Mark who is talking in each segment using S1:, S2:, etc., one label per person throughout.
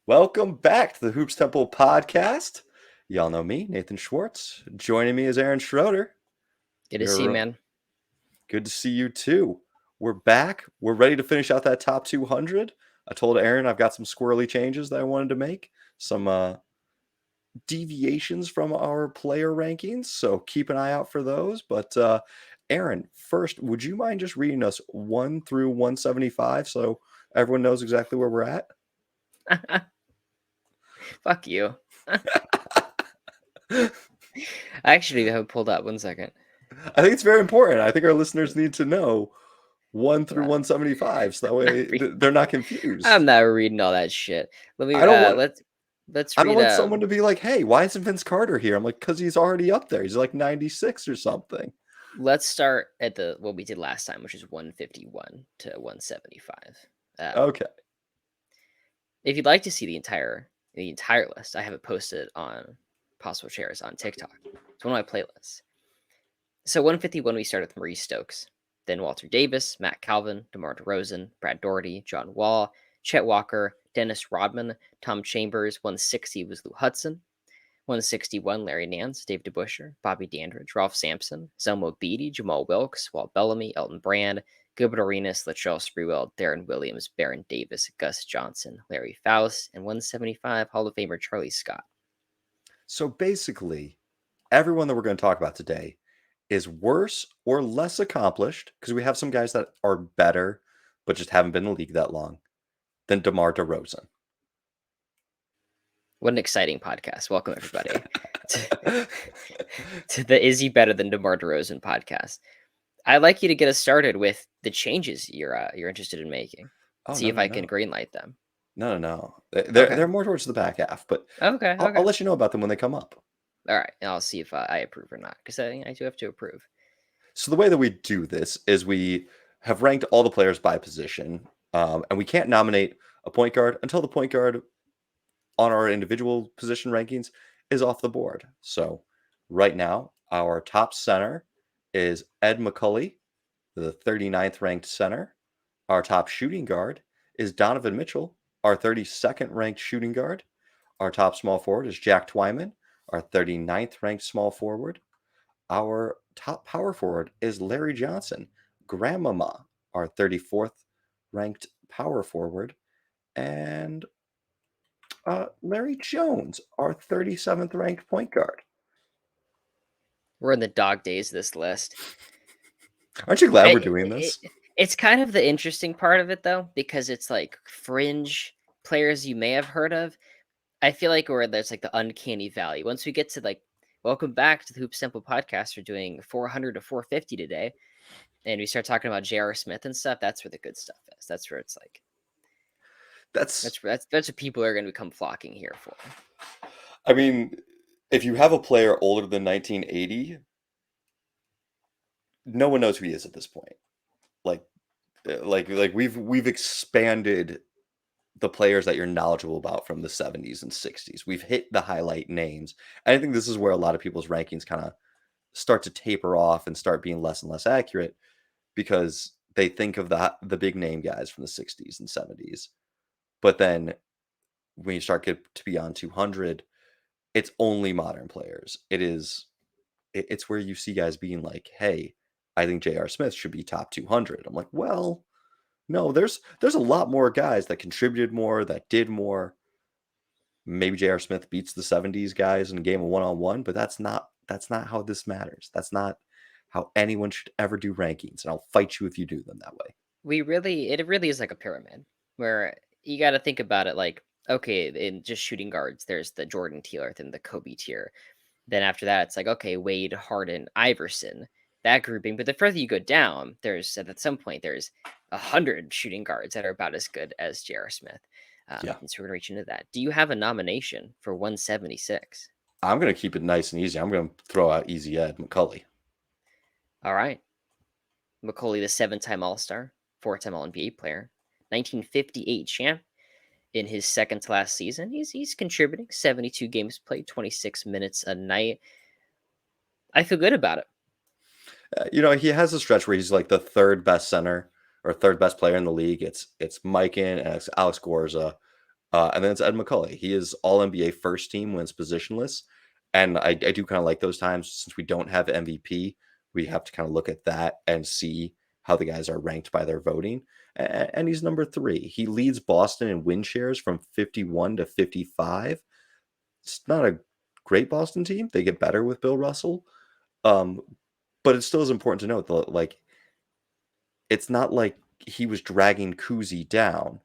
S1: Welcome back to the Hoops Temple podcast. Y'all know me, Nathan Schwartz. Joining me is Aaron Schroeder.
S2: Good to see you,
S1: We're
S2: man.
S1: good to see you too. We're back. We're ready to finish out that top 200. I told Aaron I've got some squirrely changes that I wanted to make, some deviations from our player rankings. So keep an eye out for those. But Aaron, first, would you mind just reading us 1 through 175 so everyone knows exactly where we're at?
S2: Fuck you. I actually have it pulled up. 1 second.
S1: I think it's very important. I think our listeners need to know 1 through
S2: Nah,
S1: 175 so that
S2: not
S1: way
S2: read-
S1: they're not
S2: I'm
S1: confused.
S2: not reading all that shit. Let me
S1: I don't want
S2: let's
S1: I don't
S2: read
S1: want someone to be like, "Hey, why isn't Vince Carter here?" I'm like, "Cuz he's already up there. He's like 96 or something."
S2: let's start at the what we did last time, which is 151 to 175.
S1: Okay.
S2: If you'd like to see the entire list, I have it posted on Possible Chairs on TikTok. It's one of my playlists. So 151, we started with Maurice Stokes, then Walter Davis, Matt Calvin, DeMar DeRozan, Brad Doherty, John Wall, Chet Walker, Dennis Rodman, Tom Chambers. 160 was Lou Hudson. 161, Larry Nance, Dave DeBuscher, Bobby Dandridge, Ralph Sampson, Zelmo Beatty, Jamal Wilkes, Walt Bellamy, Elton Brand, Gilbert Arenas, Latrell Sprewell, Darren Williams, Baron Davis, Gus Johnson, Larry Faust, and 175, Hall of Famer Charlie Scott.
S1: So basically, everyone that we're going to talk about today is worse or less accomplished because we have some guys that are better but just haven't been in the league that long than DeMar DeRozan.
S2: What an exciting podcast. Welcome, everybody, to the Is He Better Than DeMar DeRozan podcast. I'd like you to get us started with the changes you're interested in making.
S1: Oh,
S2: See if I can greenlight them.
S1: No.
S2: Okay.
S1: They're more towards the back half, but
S2: Okay.
S1: I'll let you know about them when they come up.
S2: All right. And I'll see if I approve or not, because I do have to approve.
S1: So the way that we do this is we have ranked all the players by position, and we can't nominate a point guard until the point guard on our individual position rankings is off the board. So right now, our top center is Ed McCully, the 39th ranked center. Our top shooting guard is Donovan Mitchell, our 32nd ranked shooting guard. Our top small forward is Jack Twyman, our 39th ranked small forward. Our top power forward is Larry Johnson, Grandmama, our 34th ranked power forward. And Larry Jones, our 37th ranked point guard.
S2: We're in the dog days of this list.
S1: Aren't you glad we're doing this?
S2: It's kind of the interesting part of it, though, because it's like fringe players you may have heard of. I feel like where there's like the uncanny valley. Once we get to like, welcome back to the Hoops Temple podcast. We're doing 400 to 450 today. And we start talking about J.R. Smith and stuff. That's where the good stuff is. That's where it's like,
S1: That's
S2: what people are going to come flocking here for.
S1: I mean, if you have a player older than 1980, no one knows who he is at this point. Like we've expanded the players that you're knowledgeable about from the 70s and 60s. We've hit the highlight names. And I think this is where a lot of people's rankings kind of start to taper off and start being less and less accurate because they think of the big name guys from the 60s and 70s. But then when you start get to beyond 200, it's only modern players. It's where you see guys being like, "Hey, I think J.R. Smith should be top 200." I'm like, "Well, no, there's a lot more guys that contributed more, that did more. Maybe J.R. Smith beats the 70s guys in a game of one-on-one, but that's not how this matters. That's not how anyone should ever do rankings, and I'll fight you if you do them that way."
S2: It really is like a pyramid where you got to think about it like, okay, in just shooting guards, there's the Jordan tier, then the Kobe tier. Then after that, it's like, okay, Wade, Harden, Iverson, that grouping. But the further you go down, at some point, there's 100 shooting guards that are about as good as J.R. Smith.
S1: Yeah.
S2: And so we're going to reach into that. Do you have a nomination for 176?
S1: I'm going to keep it nice and easy. I'm going to throw out Easy Ed McCully.
S2: All right. McCauley, the 7-time All-Star, 4-time All-NBA player, 1958 champ. In his second to last season, he's contributing. 72 games played, 26 minutes a night. I feel good about it.
S1: He has a stretch where he's like the third best center or third best player in the league. It's Mikan and it's Alex Gorza. And then it's Ed McCullough. He is all NBA first team when it's positionless. And I do kind of like those times since we don't have MVP. We have to kind of look at that and see how the guys are ranked by their voting. And he's number 3. He leads Boston in win shares from 51 to 55. It's not a great Boston team. They get better with Bill Russell. But it still is important to note that, like, it's not like he was dragging Kuzi down.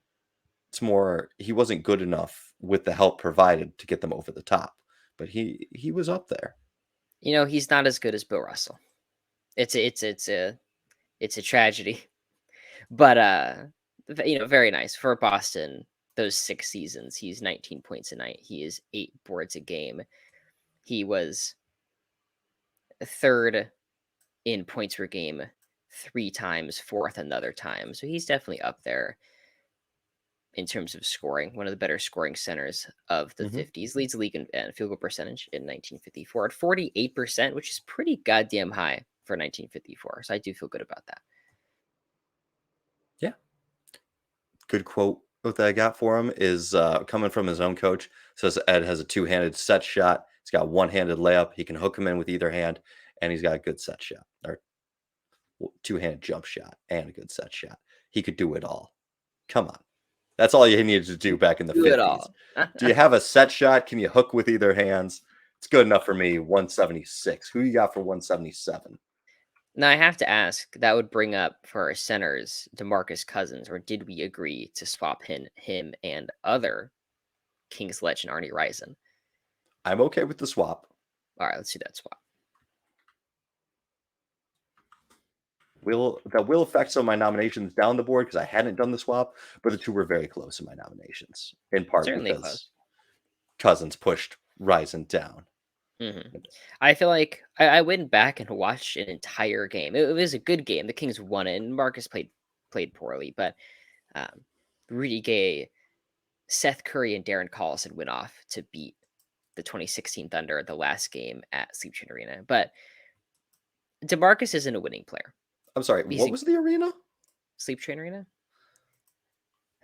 S1: It's more he wasn't good enough with the help provided to get them over the top. But he was up there.
S2: He's not as good as Bill Russell. It's a tragedy. But very nice for Boston. Those 6 seasons, he's 19 points a night. He is 8 boards a game. He was 3rd in points per game 3 times, 4th another time. So he's definitely up there in terms of scoring. One of the better scoring centers of the 50s. Leads the league in field goal percentage in 1954 at 48%, which is pretty goddamn high for 1954. So I do feel good about that.
S1: Yeah. Good quote that I got for him is coming from his own coach. Says Ed has a 2-handed set shot. He's got 1-handed layup. He can hook him in with either hand, and he's got a good set shot or 2-handed jump shot and a good set shot. He could do it all. Come on. That's all you needed to do back in the
S2: Do
S1: 50s.
S2: it all.
S1: Do you have a set shot? Can you hook with either hands? It's good enough for me. 176. Who you got for 177?
S2: Now I have to ask, that would bring up for our centers DeMarcus Cousins, or did we agree to swap him and other Kings legend Arnie Rison?
S1: I'm okay with the swap.
S2: All right, let's do that swap.
S1: That will affect some of my nominations down the board because I hadn't done the swap, but the two were very close in my nominations, in part
S2: Certainly
S1: because
S2: close.
S1: Cousins pushed Rison down.
S2: I feel like I went back and watched an entire game. It was a good game. The Kings won it, and Marcus played poorly, but Rudy Gay, Seth Curry, and Darren Collison went off to beat the 2016 Thunder at the last game at Sleep Train Arena. But DeMarcus isn't a winning player.
S1: I'm sorry, what was the arena?
S2: Sleep Train Arena?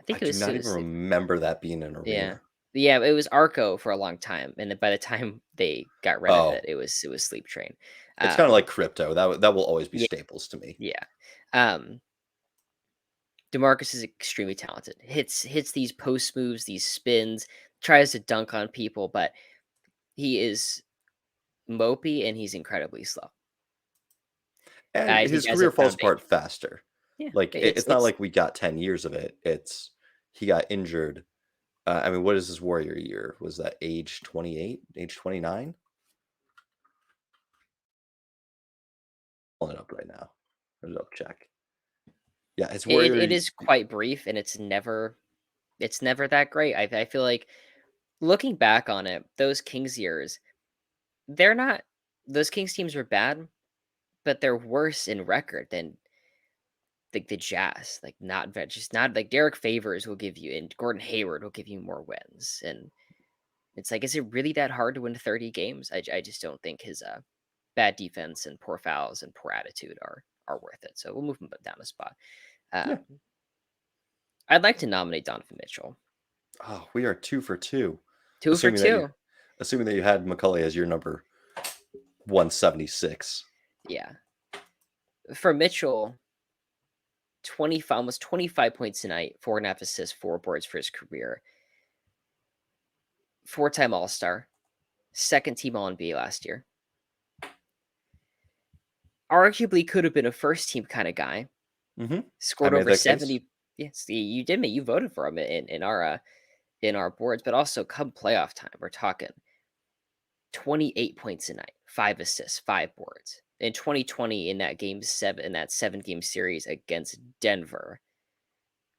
S1: I do not even remember that being an arena.
S2: Yeah, it was Arco for a long time, and then by the time they got rid of it, it was Sleep Train.
S1: It's kind of like crypto. That will always be staples to me.
S2: Yeah. DeMarcus is extremely talented. Hits these post moves, these spins, tries to dunk on people, but he is mopey and he's incredibly slow.
S1: And his career falls apart faster.
S2: Yeah,
S1: like it's not like we got 10 years of it. It's he got injured. I mean, what is his Warrior year? Was that age 28, age 29? Pulling it up right now. Let's up check. Yeah, his Warrior.
S2: It is quite brief, and it's never that great. I feel like looking back on it, those Kings years, those Kings teams were bad, but they're worse in record than the Jazz. Not like Derek Favors will give you, and Gordon Hayward will give you more wins. And it's like, is it really that hard to win 30 games? I just don't think his bad defense and poor fouls and poor attitude are worth it. So we'll move him down a spot. I'd like to nominate Donovan Mitchell.
S1: Oh, we are 2 for 2.
S2: 2 for 2.
S1: Assuming that you had McCullough as your number 176.
S2: Yeah. For Mitchell, almost 25 points tonight, 4.5 assists, 4 boards for his career. 4-time All-Star, 2nd team All-NBA last year. Arguably could have been a first team kind of guy. Scored over 70. Yes, you did. You voted for him in our boards, but also come playoff time, we're talking 28 points a night, 5 assists, 5 boards. In 2020, in that 7-game series against Denver,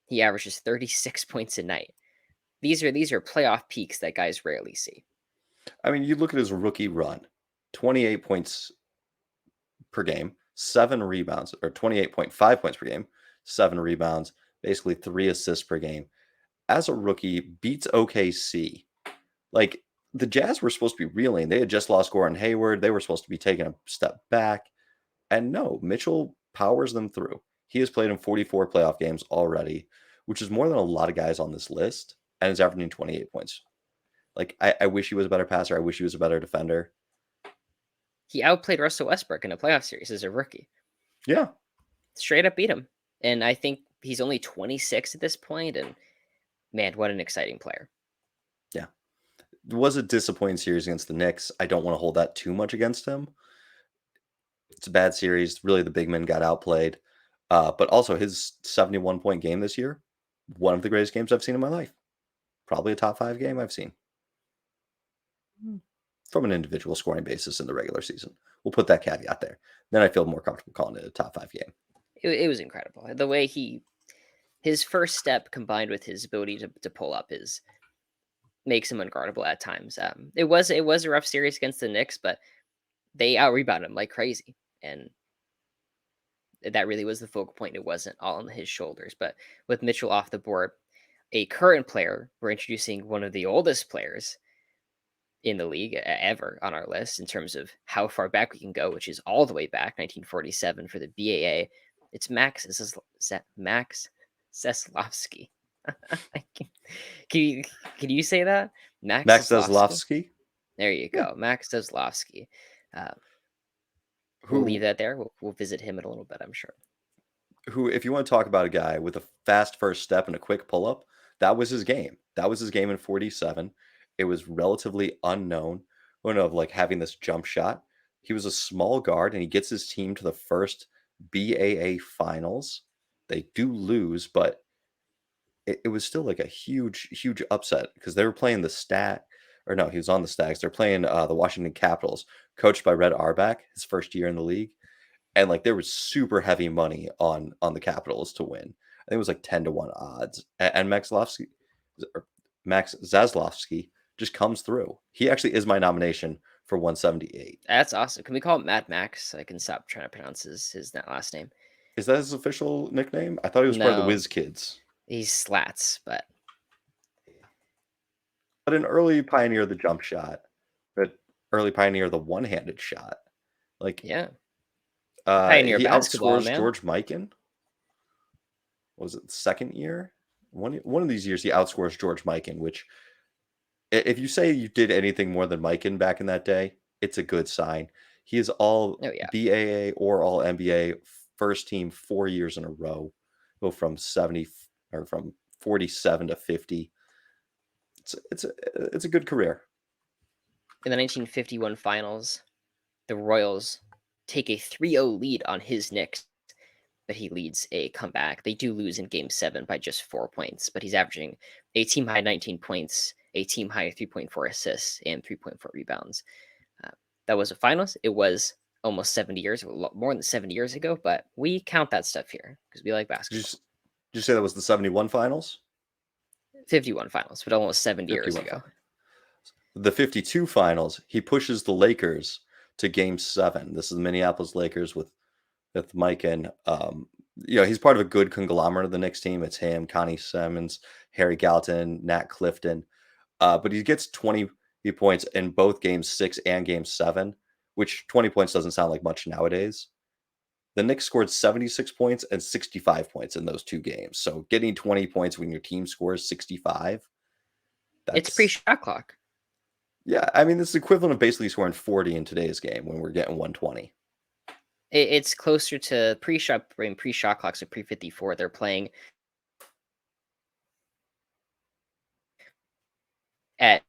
S2: he averages 36 points a night. These are playoff peaks that guys rarely see.
S1: I mean, you look at his rookie run, 28 points per game, 7 rebounds, or 28.5 points per game, 7 rebounds, basically 3 assists per game. As a rookie, beats OKC. Like, the Jazz were supposed to be reeling. They had just lost Gordon Hayward. They were supposed to be taking a step back. And no, Mitchell powers them through. He has played in 44 playoff games already, which is more than a lot of guys on this list. and is averaging 28 points. Like, I wish he was a better passer. I wish he was a better defender.
S2: He outplayed Russell Westbrook in a playoff series as a rookie.
S1: Yeah.
S2: Straight up beat him. And I think he's only 26 at this point, and man, what an exciting player.
S1: Yeah. It was a disappointing series against the Knicks. I don't want to hold that too much against him. It's a bad series. Really, the big men got outplayed. But also his 71-point game this year, one of the greatest games I've seen in my life. Probably a top 5 game I've seen. From an individual scoring basis in the regular season. We'll put that caveat there. Then I feel more comfortable calling it a top 5 game.
S2: It was incredible. The way his first step combined with his ability to pull up makes him unguardable at times. It was a rough series against the Knicks, but they out rebounded him like crazy. And that really was the focal point. It wasn't all on his shoulders. But with Mitchell off the board, a current player, we're introducing one of the oldest players in the league ever on our list in terms of how far back we can go, which is all the way back, 1947 for the BAA. It's Max Zaslavsky. Can you say that?
S1: Max Zaslavsky?
S2: There you go. Max Zaslavsky. We'll leave that there. We'll visit him in a little bit, I'm sure.
S1: Who, if you want to talk about a guy with a fast first step and a quick pull-up, that was his game. That was his game in 47. It was relatively unknown of like having this jump shot. He was a small guard, and he gets his team to the first BAA finals. They do lose, but it was still like a huge, huge upset because they were playing the he was on the Stags. They're playing the Washington Capitals, coached by Red Auerbach, his first year in the league. And like there was super heavy money on the Capitals to win. I think it was like 10-1 odds. And Max Zaslavsky just comes through. He actually is my nomination for 178.
S2: That's awesome. Can we call him Mad Max? So I can stop trying to pronounce his last name.
S1: Is that his official nickname? I thought he was part of the Whiz Kids.
S2: He's Slats, but
S1: an early pioneer of the jump shot, but early pioneer of the one-handed shot. Like,
S2: yeah.
S1: Pioneer he outscores George Mikan. Was it the second year? One of these years he outscores George Mikan, which if you say you did anything more than Mikan back in that day, it's a good sign. He is all BAA or all NBA first team 4 years in a row. Go from 47 to 50. It's a good career.
S2: In the 1951 finals, the Royals take a 3-0 lead on his Knicks, but he leads a comeback. They do lose in Game 7 by just 4 points, but he's averaging a team-high 19 points, a team-high 3.4 assists, and 3.4 rebounds. That was a finals. It was almost 70 years, more than 70 years ago, but we count that stuff here because we like basketball.
S1: Did you say that was the 71 finals?
S2: 51 finals, but almost 70 years ago.
S1: The 52 finals, he pushes the Lakers to Game 7. This is the Minneapolis Lakers with Mike and he's part of a good conglomerate of the Knicks team. It's him, Connie Simmons, Harry Gallatin, Nat Clifton. But he gets 20 points in both Game 6 and Game 7, which 20 points doesn't sound like much nowadays. The Knicks scored 76 points and 65 points in those 2 games. So getting 20 points when your team scores 65,
S2: it's pre-shot clock.
S1: Yeah, I mean, it's the equivalent of basically scoring 40 in today's game when we're getting 120.
S2: It's closer to pre-shot clocks of pre-54. They're playing at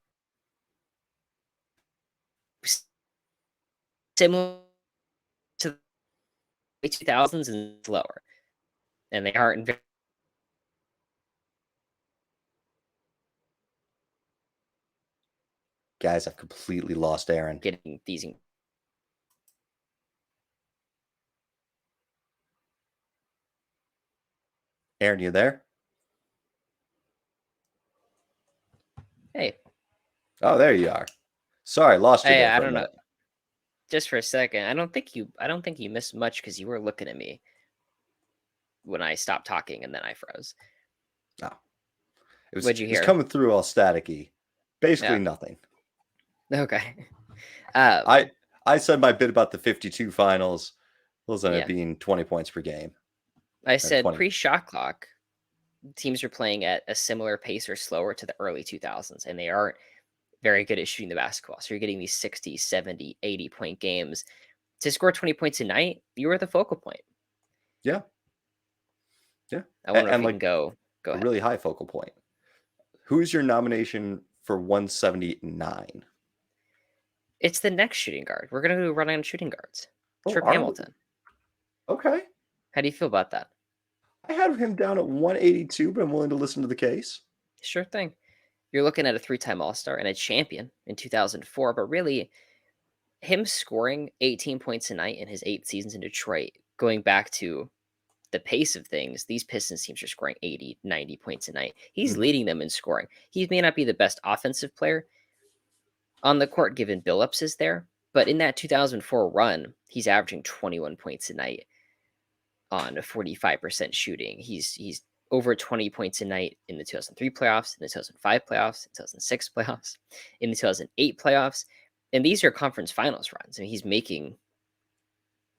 S2: similar to the 2000s and lower, and they aren't
S1: Guys, I've completely lost Aaron.
S2: Getting these.
S1: Aaron, you there?
S2: Hey.
S1: Oh, there you are. Sorry, lost you.
S2: I don't know. Just for a second, I don't think you missed much because you were looking at me when I stopped talking and then I froze.
S1: No.
S2: What'd you hear?
S1: It was coming through all staticky. Basically nothing.
S2: Okay.
S1: I said my bit about the 52 finals. Those ended up being 20 points per game.
S2: I said pre-shot clock. teams are playing at a similar pace or slower to the early 2000s, and they aren't very good at shooting the basketball. So you're getting these 60, 70, 80 point games. To score 20 points a night, you were the focal point.
S1: Yeah, yeah,
S2: I wonder if
S1: and
S2: we can
S1: like
S2: go
S1: a
S2: ahead.
S1: really high focal point. Who's your nomination for 179?
S2: It's the next shooting guard. We're gonna run on shooting guards.
S1: Oh,
S2: Trip
S1: are we?
S2: Hamilton.
S1: Okay.
S2: How do you feel about that?
S1: I had him down at 182, but I'm willing to listen to the case.
S2: Sure thing. You're looking at a three-time All-Star and a champion in 2004, but really him scoring 18 points a night in his 8 seasons in Detroit, going back to the pace of things, these Pistons teams are scoring 80, 90 points a night. He's
S1: Mhm.
S2: leading them in scoring. He may not be the best offensive player on the court given Billups is there, but in that 2004 run, he's averaging 21 points a night on a 45% shooting. He's over 20 points a night in the 2003 playoffs, in the 2005 playoffs, 2006 playoffs, in the 2008 playoffs, and these are conference finals runs. I mean,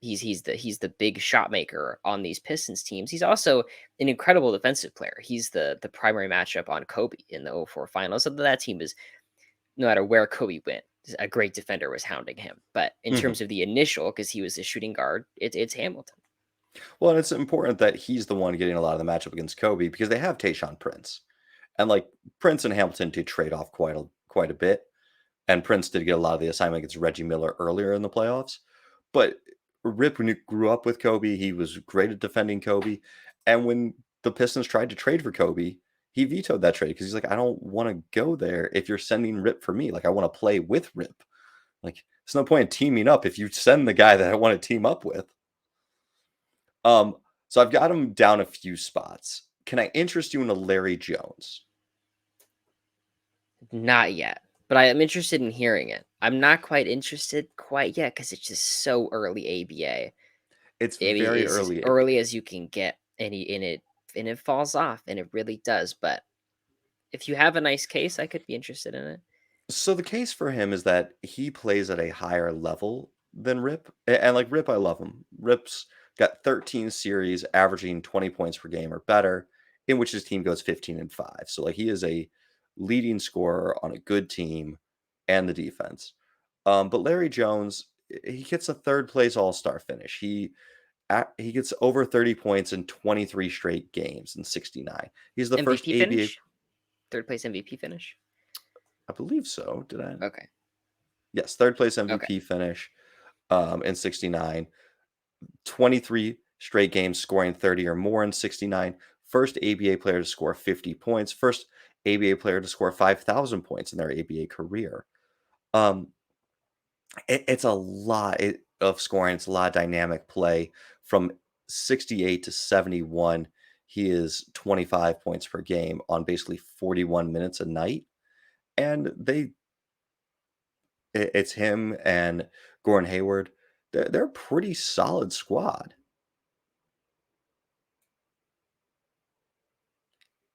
S2: he's the big shot maker on these Pistons teams. He's also an incredible defensive player. He's the primary matchup on Kobe in the '04 finals. So that team is, no matter where Kobe went, a great defender was hounding him. But in
S1: Mhm.
S2: terms of the initial, because he was a shooting guard, it's Hamilton.
S1: Well, and it's important that he's the one getting a lot of the matchup against Kobe because they have Tayshaun Prince, and like Prince and Hamilton did trade off quite a bit, and Prince did get a lot of the assignment against Reggie Miller earlier in the playoffs. But Rip, when he grew up with Kobe, he was great at defending Kobe, and when the Pistons tried to trade for Kobe, he vetoed that trade because he's like, I don't want to go there if you're sending Rip for me. Like, I want to play with Rip. Like, there's no point in teaming up if you send the guy that I want to team up with. Um, so I've got him down a few spots. Can I interest you in a Larry Jones?
S2: Not yet, but I am interested in hearing it. I'm not quite interested quite yet because it's just so early ABA.
S1: It's
S2: I mean,
S1: very
S2: it's as
S1: early
S2: early
S1: ABA.
S2: as you can get, and it falls off, and it really does. But if you have a nice case, I could be interested in it.
S1: So the case for him is that he plays at a higher level than Rip. And like Rip, I love him. Rip's got 13 series averaging 20 points per game or better, in which his team goes 15-5. So like he is a leading scorer on a good team and the defense. But Larry Jones, he gets a third place all-star finish. He gets over 30 points in 23 straight games in 69. He's the first
S2: MVP
S1: ABA,
S2: finish, third place MVP finish.
S1: I believe so. Did I?
S2: Okay,
S1: Yes, third place
S2: okay.
S1: MVP finish in 69. 23 straight games scoring 30 or more in 69. First ABA player to score 50 points. First ABA player to score 5,000 points in their ABA career. Um, it's a lot of scoring. It's a lot of dynamic play. From 68 to 71, he is 25 points per game on basically 41 minutes a night. And it's him and Gordon Hayward. They're a pretty solid squad.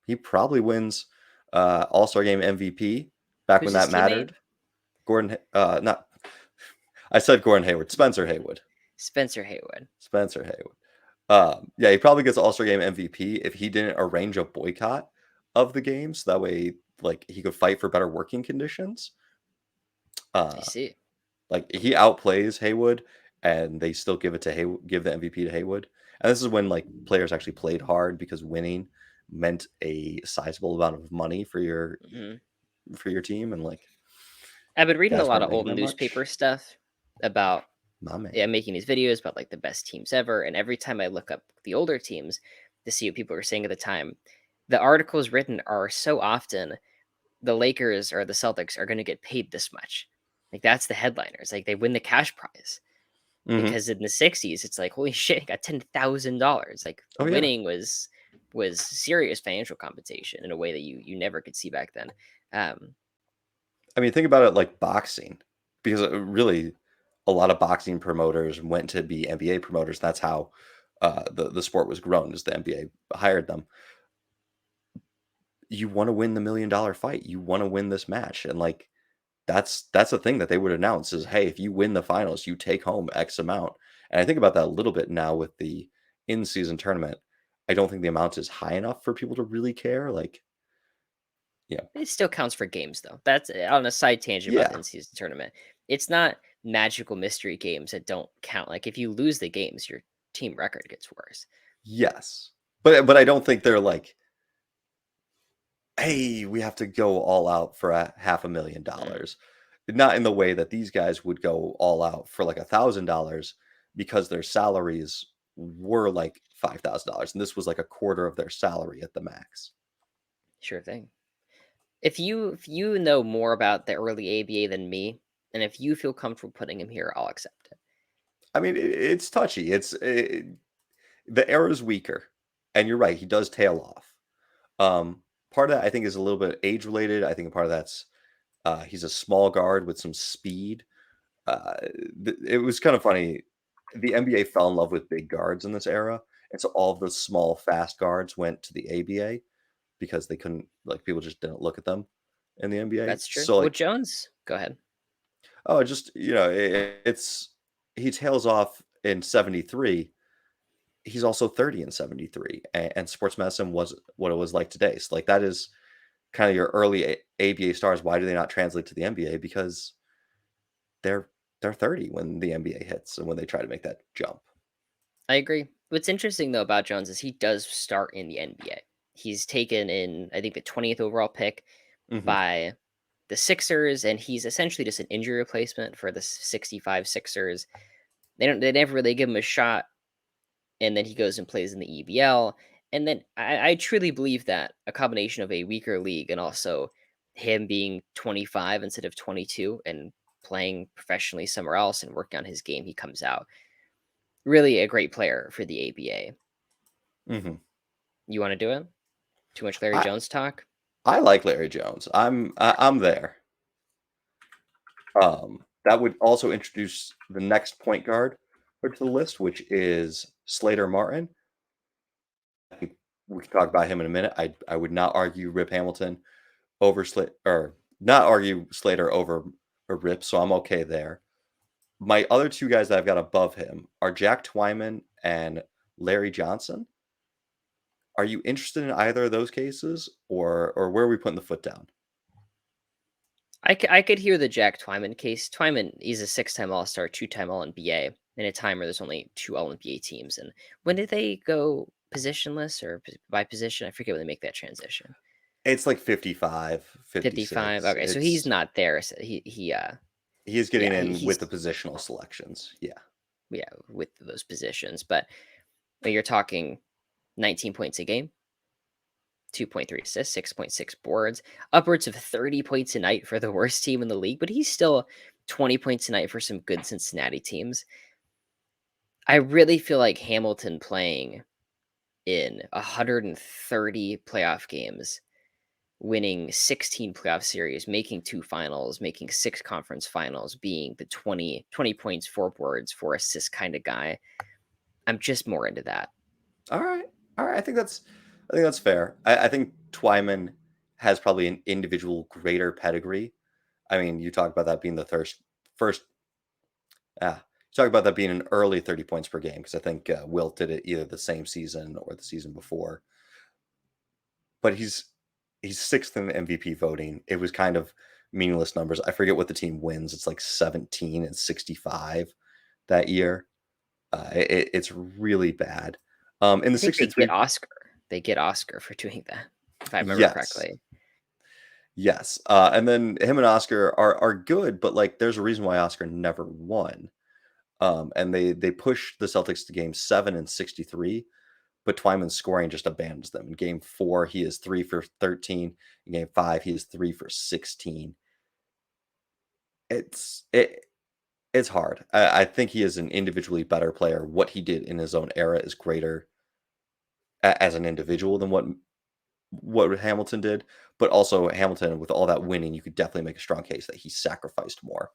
S1: He probably wins All-Star Game MVP back when
S2: Who's his
S1: that
S2: teammate?
S1: mattered. Not I said Gordon Hayward, Spencer Haywood.
S2: Spencer Haywood.
S1: Spencer Haywood. Yeah, he probably gets All-Star Game MVP if he didn't arrange a boycott of the games. That way, like he could fight for better working conditions.
S2: I
S1: Uh,
S2: see.
S1: like he outplays Haywood, and they still give it to Haywood, give the MVP to Haywood. And this is when like players actually played hard because winning meant a sizable amount of money
S2: Mhm.
S1: for your team, and like
S2: I've been reading a
S1: guys
S2: lot
S1: weren't
S2: of
S1: making
S2: old
S1: that
S2: newspaper
S1: much.
S2: stuff about,
S1: My
S2: yeah,
S1: man.
S2: making these videos about like the best teams ever. And every time I look up the older teams to see what people are saying at the time, the articles written are so often the Lakers or the Celtics are going to get paid this much. Like that's the headliners. Like they win the cash prize
S1: Mhm.
S2: because in the '60s it's like holy shit, I got $10,000. Like
S1: Oh, yeah.
S2: winning was serious financial compensation in a way that you never could see back then. Um,
S1: I mean, think about it like boxing, because, really, a lot of boxing promoters went to be NBA promoters. That's how, the sport was grown, is the NBA hired them. You wanna win the million-dollar fight. You wanna win this match, and, like, that's the thing that they would announce is, "Hey, if you win the finals, you take home X amount." And I think about that a little bit now with the in-season tournament. I don't think the amount is high enough for people to really care. Like, yeah,
S2: It still counts for games, though. That's on a side tangent about the
S1: yeah,
S2: in-season tournament. It's not magical mystery games that don't count. Like if you lose the games, your team record gets worse.
S1: yes, but I don't think they're like, hey, we have to go all out for a
S2: Mm,
S1: $500,000. Not in the way that these guys would go all out for like $1,000 because their salaries were like $5,000, and this was like a quarter of their salary at the max.
S2: sure thing. If you know more about the early ABA than me, and if you feel comfortable putting him here, I'll accept it.
S1: I mean, it's touchy. The era's weaker, and you're right. He does tail off. Part of that I think is a little bit age related. I think part of that's he's a small guard with some speed. Uh, it was kind of funny. The NBA fell in love with big guards in this era, and so all of those small, fast guards went to the ABA because they couldn't like people just didn't look at them in the NBA.
S2: That's true.
S1: So
S2: Well,
S1: like,
S2: Jones, go ahead.
S1: oh, just it's he tails off in '73. He's also 30 in '73, and sports medicine was what it was like today. So like that is kind of your early ABA stars. Why do they not translate to the NBA? Because they're they're 30 when the NBA hits and when they try to make that jump.
S2: I agree. What's interesting though about Jones is he does start in the NBA. He's taken in, I think, the 20th overall pick
S1: Mhm.
S2: by the Sixers, and he's essentially just an injury replacement for the 65 Sixers. They never really give him a shot, and then he goes and plays in the EBL. And then I truly believe that a combination of a weaker league and also him being 25 instead of 22 and playing professionally somewhere else and working on his game, he comes out really a great player for the ABA.
S1: Mhm.
S2: You want to do it? Too much Larry
S1: I
S2: Jones talk?
S1: I like Larry Jones. I'm there. That would also introduce the next point guard to the list, which is Slater Martin. I think we can talk about him in a minute. I would not argue Rip Hamilton over Slater, or not argue Slater over a Rip, so I'm okay there. My other two guys that I've got above him are Jack Twyman and Larry Johnson. Are you interested in either of those cases, or where are we putting the foot down?
S2: I could hear the Jack Twyman case. Twyman, he's a six-time All-Star, two-time All-NBA in a time where there's only two All-NBA teams. And when did they go positionless or by position? I forget when they make that transition.
S1: It's like 55,
S2: 55.
S1: 56.
S2: Okay, so he's
S1: It's
S2: not there. So he
S1: he is getting
S2: yeah,
S1: in with the
S2: he's
S1: positional selections. Yeah.
S2: yeah, with those positions. But you're talking 19 points a game, 2.3 assists, 6.6 boards, upwards of 30 points a night for the worst team in the league, but he's still 20 points a night for some good Cincinnati teams. I really feel like Hamilton playing in 130 playoff games, winning 16 playoff series, making two finals, making six conference finals, being the 20 points, four boards, four assists kind of guy. I'm just more into that.
S1: All right. All right. I think that's fair. I think Twyman has probably an individual greater pedigree. I mean, you talk about that being the first you talk about that being an early 30 points per game because I think Wilt did it either the same season or the season before. But he's sixth in the MVP voting. It was kind of meaningless numbers. I forget what the team wins. It's like 17 and 65 that year. It's really bad. In
S2: I
S1: the
S2: think they get
S1: 63,
S2: Oscar. They get Oscar for doing that, if I remember
S1: yes,
S2: correctly.
S1: yes. And then him and Oscar are good, but like there's a reason why Oscar never won. And they push the Celtics to game 7 and 63, but Twyman's scoring just abandons them. In game 4, he is 3 for 13. In game 5, he is 3 for 16. It's it it's hard. I think he is an individually better player. What he did in his own era is greater as an individual than what Hamilton did, but also Hamilton with all that winning, you could definitely make a strong case that he sacrificed more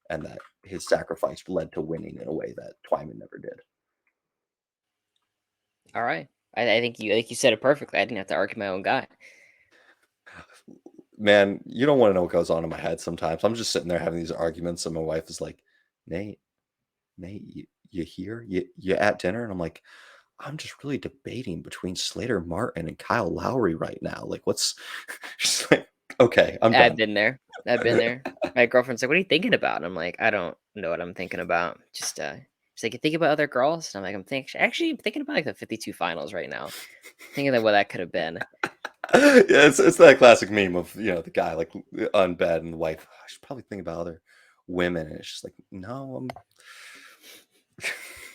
S1: and that his sacrifice led to winning in a way that Twyman never did.
S2: All right. I think you said it perfectly. I didn't have to argue my own guy.
S1: Man, you don't want to know what goes on in my head sometimes. I'm just sitting there having these arguments, and my wife is like, Nate, you here? You at dinner? And I'm like, I'm just really debating between Slater Martin and Kyle Lowry right now. Like, what's just like, okay, I'm
S2: I've
S1: done.
S2: been there. I've been there. My girlfriend's like, "What are you thinking about?" And I'm like, "I don't know what I'm thinking about." Just she's like, "You think about other girls?" And I'm like, I'm thinking about like the 52 finals right now. Thinking of what that could have been.
S1: Yeah, it's that classic meme of the guy like on bed and the wife. "Oh, I should probably think about other women, and it's just like, no, I'm.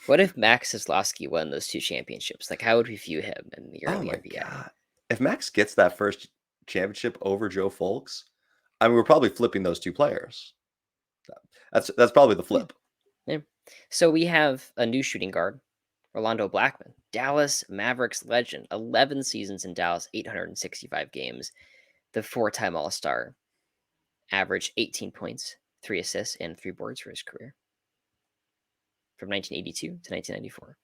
S2: What if Max Zaslowski won those 2 championships? Like, how would we view him in the
S1: Oh
S2: early
S1: my
S2: NBA?
S1: god! If Max gets that first championship over Joe Folks, I mean, we're probably flipping those two players. That's probably the
S2: Yeah,
S1: flip.
S2: yeah. So we have a new shooting guard, Orlando Blackman, Dallas Mavericks legend, 11 seasons in Dallas, 865 games, the 4-time All-Star, averaged 18 points, 3 assists, and 3 boards for his career from 1982 to 1994.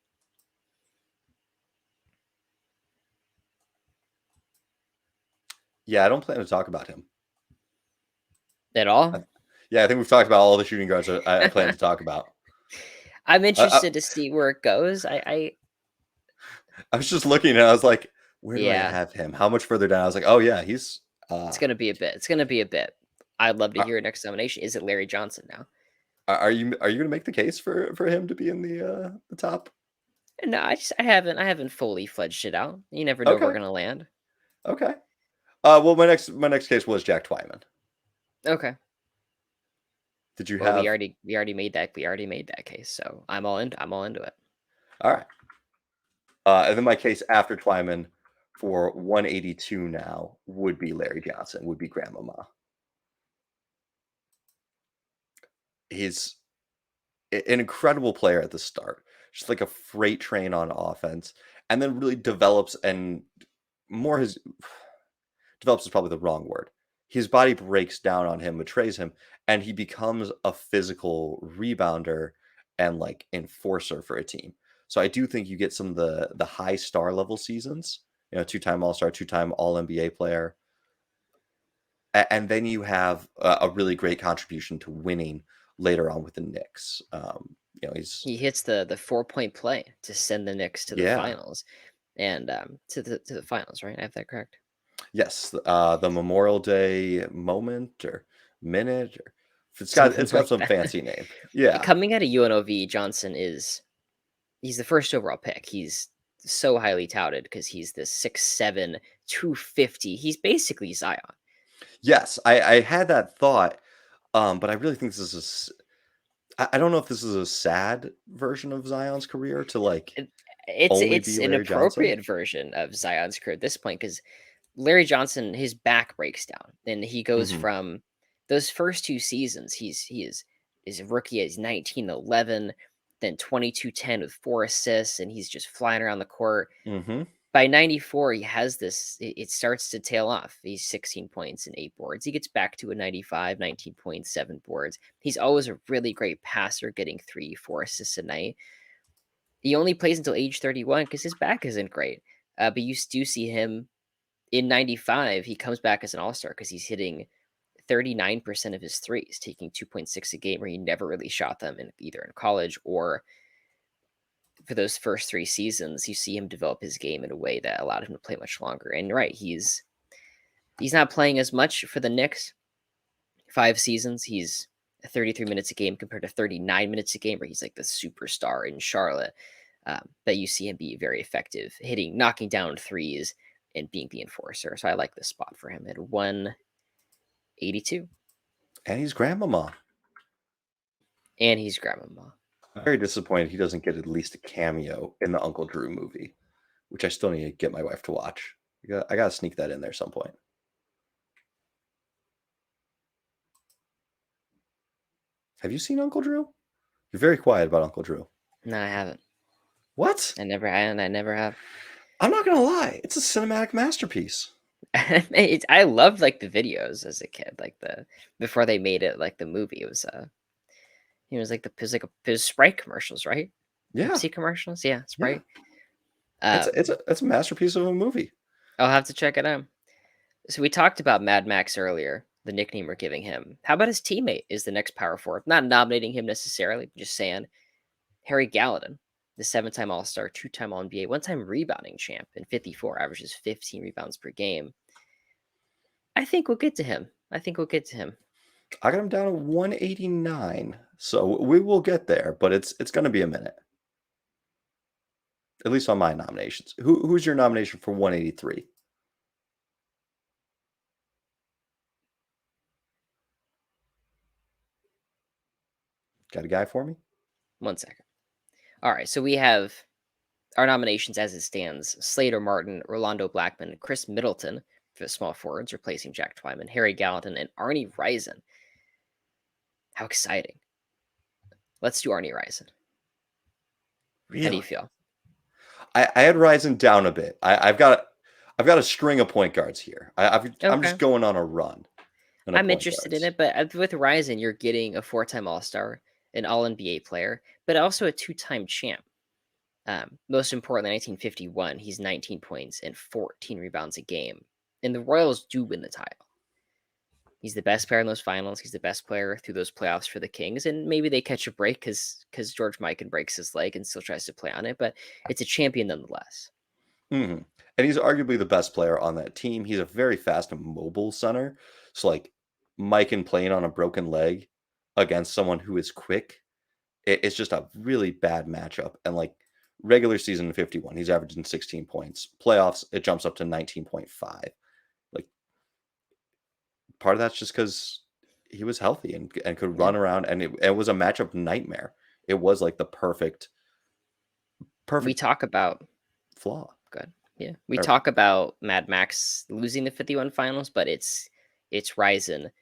S1: Yeah, I don't plan to talk about him.
S2: At
S1: I,
S2: all?
S1: yeah, I think we've talked about all the shooting guards I plan to talk about.
S2: I'm
S1: I, I,
S2: interested to see where it goes.
S1: I was just looking and I was like, where do I
S2: Yeah,
S1: have him? How much further down? I was like, oh yeah, he's.
S2: it's gonna be a bit. It's gonna be a bit. I'd love to
S1: Are,
S2: hear your next nomination. Is it Larry Johnson now?
S1: are you going to make the case for him to be in the top?
S2: No, I haven't fully fledged it out. You never know where we're
S1: Okay,
S2: gonna land.
S1: okay. Well, my next case was Jack Twyman.
S2: Okay.
S1: Did you
S2: Well, we
S1: have?
S2: already we already made that case, so I'm all into it.
S1: All right. And then my case after Twyman for 182 now would be Larry Johnson, would be Grandmama. He's an incredible player at the start, just like a freight train on offense, and then really develops and more his develops is probably the wrong word. His body breaks down on him, betrays him, and he becomes a physical rebounder and like enforcer for a team. So I do think you get some of the high star level seasons, two-time All-Star, two-time All NBA player, and then you have a really great contribution to winning later on with the Knicks. He's
S2: He hits the 4-point play to send the Knicks to the
S1: yeah,
S2: finals and to the finals, right? I have that correct.
S1: yes, the Memorial Day moment or minute or it's got
S2: Something
S1: it's got
S2: like
S1: some
S2: that.
S1: fancy name. Yeah.
S2: Coming out of UNLV, Johnson he's the first overall pick. He's so highly touted because he's this 6'7", 250. He's basically Zion.
S1: Yes, I had that thought, but I really think this is I don't know if this is a sad version of Zion's career to like
S2: It, it's
S1: only
S2: it's
S1: be
S2: an
S1: Larry Johnson.
S2: appropriate version of Zion's career at this point because Larry Johnson, his back breaks down, and he goes
S1: Hmm.
S2: from those first 2 seasons, he is a rookie at 19-11, then 22-10 with 4 assists, and he's just flying around the court.
S1: Hmm.
S2: By 94, he has this it starts to tail off. He's 16 points and 8 boards. He gets back to a 95, 19 points, 7 boards. He's always a really great passer, getting 3, 4 assists a night. He only plays until age 31 because his back isn't great. But you do see him in 95, he comes back as an all-star because he's hitting 39% of his threes, taking 2.6 a game, where he never really shot them in either in college or for those first 3 seasons. You see him develop his game in a way that allowed him to play much longer. And right, he's not playing as much for the Knicks. 5 seasons, he's 33 minutes a game compared to 39 minutes a game, where he's like the superstar in Charlotte. But you see him be very effective, knocking down threes, and being the enforcer. So I like this spot for him at 182,
S1: And he's Grandmama.
S2: and he's Grandmama.
S1: I'm very disappointed he doesn't get at least a cameo in the Uncle Drew movie, which I still need to get my wife to watch. I gotta sneak that in there some point. Have you seen Uncle Drew? You're very quiet about Uncle Drew.
S2: No, I haven't.
S1: What?
S2: I never have.
S1: I'm not gonna lie, it's a cinematic masterpiece.
S2: I loved like the videos as a kid, like the before they made it like the movie. It was Sprite commercials, right?
S1: Yeah,
S2: Pepsi commercials, yeah,
S1: yeah.
S2: Sprite.
S1: It's a masterpiece of a movie.
S2: I'll have to check it out. So we talked about Mad Max earlier, the nickname we're giving him. How about his teammate is the next power forward? Not nominating him necessarily, just saying Harry Gallatin. the 7-time All Star, 2-time All NBA, 1-time rebounding champ, and 54, averages 15 rebounds per game. I think we'll get to him. I think we'll get to him.
S1: I got him down to 189, so we will get there, but it's going to be a minute, at least on my nominations. Who's your nomination for 183? Got a guy for me?
S2: 1 second. All right, so we have our nominations as it stands: Slater Martin, Rolando Blackman, Chris Middleton for the small forwards, replacing Jack Twyman, Harry Gallatin, and Arnie Rison. How exciting. Let's do Arnie Rison. How do you
S1: Really?
S2: feel?
S1: I had Ryzen down a bit. I've got a string of point guards here. I'm
S2: Okay.
S1: just going on a run in a
S2: I'm
S1: point
S2: interested in
S1: guards.
S2: it, but with Ryzen, you're getting a 4-time All Star, an All NBA player, but also a 2-time champ. Most importantly, 1951, he's 19 points and 14 rebounds a game. And the Royals do win the title. He's the best player in those finals. He's the best player through those playoffs for the Kings. And maybe they catch a break because George Mikan breaks his leg and still tries to play on it, but it's a champion nonetheless.
S1: Mhm. And he's arguably the best player on that team. He's a very fast and mobile center. So like Mike and playing on a broken leg against someone who is quick, it's just a really bad matchup. And like regular season 51, he's averaging 16 points. Playoffs, it jumps up to 19.5. Like part of that's just because he was healthy and could
S2: Yeah.
S1: run around, and it was a matchup nightmare. It was like the
S2: We
S1: perfect
S2: talk about
S1: flaw.
S2: good. Yeah. We
S1: Or
S2: talk about Mad Max losing the 51 finals, but it's Ryzen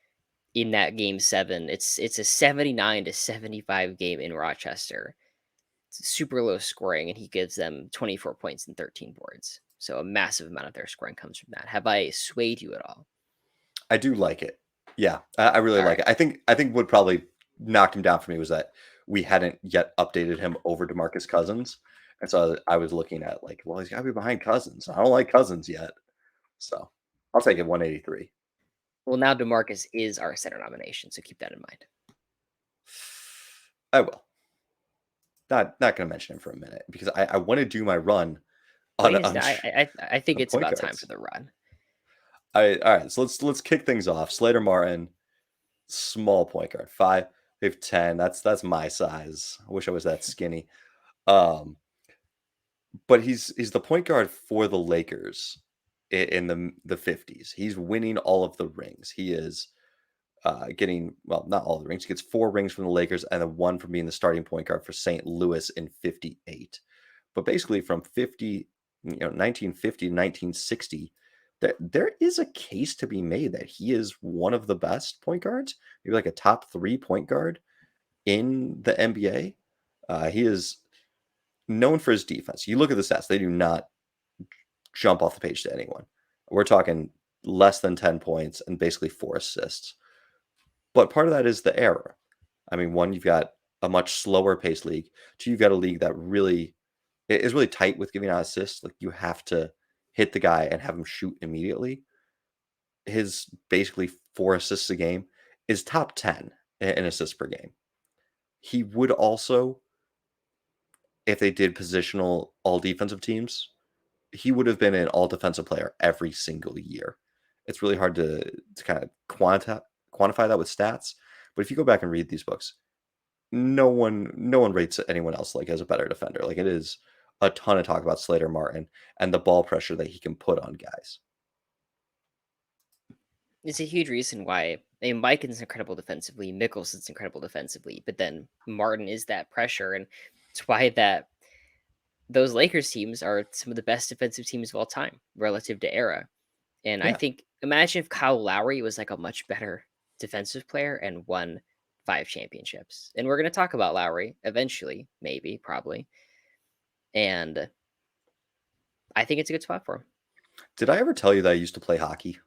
S2: in that game 7. It's a 79-75 game in Rochester. It's super low scoring, and he gives them 24 points and 13 boards. So a massive amount of their scoring comes from that. Have I swayed you at all?
S1: I do like it. Yeah, I really
S2: All
S1: like
S2: right.
S1: it. I think what probably knocked him down for me was that we hadn't yet updated him over DeMarcus Cousins, and so I was looking at like, well, he's got to be behind Cousins. I don't like Cousins yet, so I'll take it 183.
S2: Well, now DeMarcus is our center nomination, so keep that in mind.
S1: I will. Not going to mention him for a minute because I want to do my run
S2: Well,
S1: on
S2: yes,
S1: on,
S2: I think
S1: on
S2: it's
S1: point
S2: about time for
S1: guards.
S2: the run.
S1: All right. So let's kick things off. Slater Martin, small point guard, 5'10". That's my size. I wish I was that skinny. Um, but he's the point guard for the Lakers in the 50s. He's winning all of the rings. He is getting, well, not all of the rings. He gets 4 rings from the Lakers and then 1 from being the starting point guard for St. Louis in 58. But basically from 1950 to 1960, there is a case to be made that he is one of the best point guards, maybe like a top 3 point guard in the NBA. He is known for his defense. You look at the stats, they do not jump off the page to anyone. We're talking less than 10 points and basically 4 assists. But part of that is the era. I mean, one, you've got a much slower pace league. Two, you've got a league that really is really tight with giving out assists. Like you have to hit the guy and have him shoot immediately. His basically 4 assists a game is top 10 in assists per game. He would also, if they did positional all defensive teams, he would have been an all defensive player every single year. It's really hard to kind of quantify that with stats. But if you go back and read these books, no one rates anyone else like as a better defender. Like it is a ton of talk about Slater Martin and the ball pressure that he can put on guys.
S2: It's a huge reason why. I mean, Mikan's incredible defensively, Mickelson's incredible defensively, but then Martin is that pressure, and it's why that those Lakers teams are some of the best defensive teams of all time relative to era. And I
S1: Yeah.
S2: think imagine if Kyle Lowry was like a much better defensive player and won 5 championships. And we're going to talk about Lowry eventually, maybe, probably. And I think it's a good spot for him.
S1: Did I ever tell you that I used to play hockey?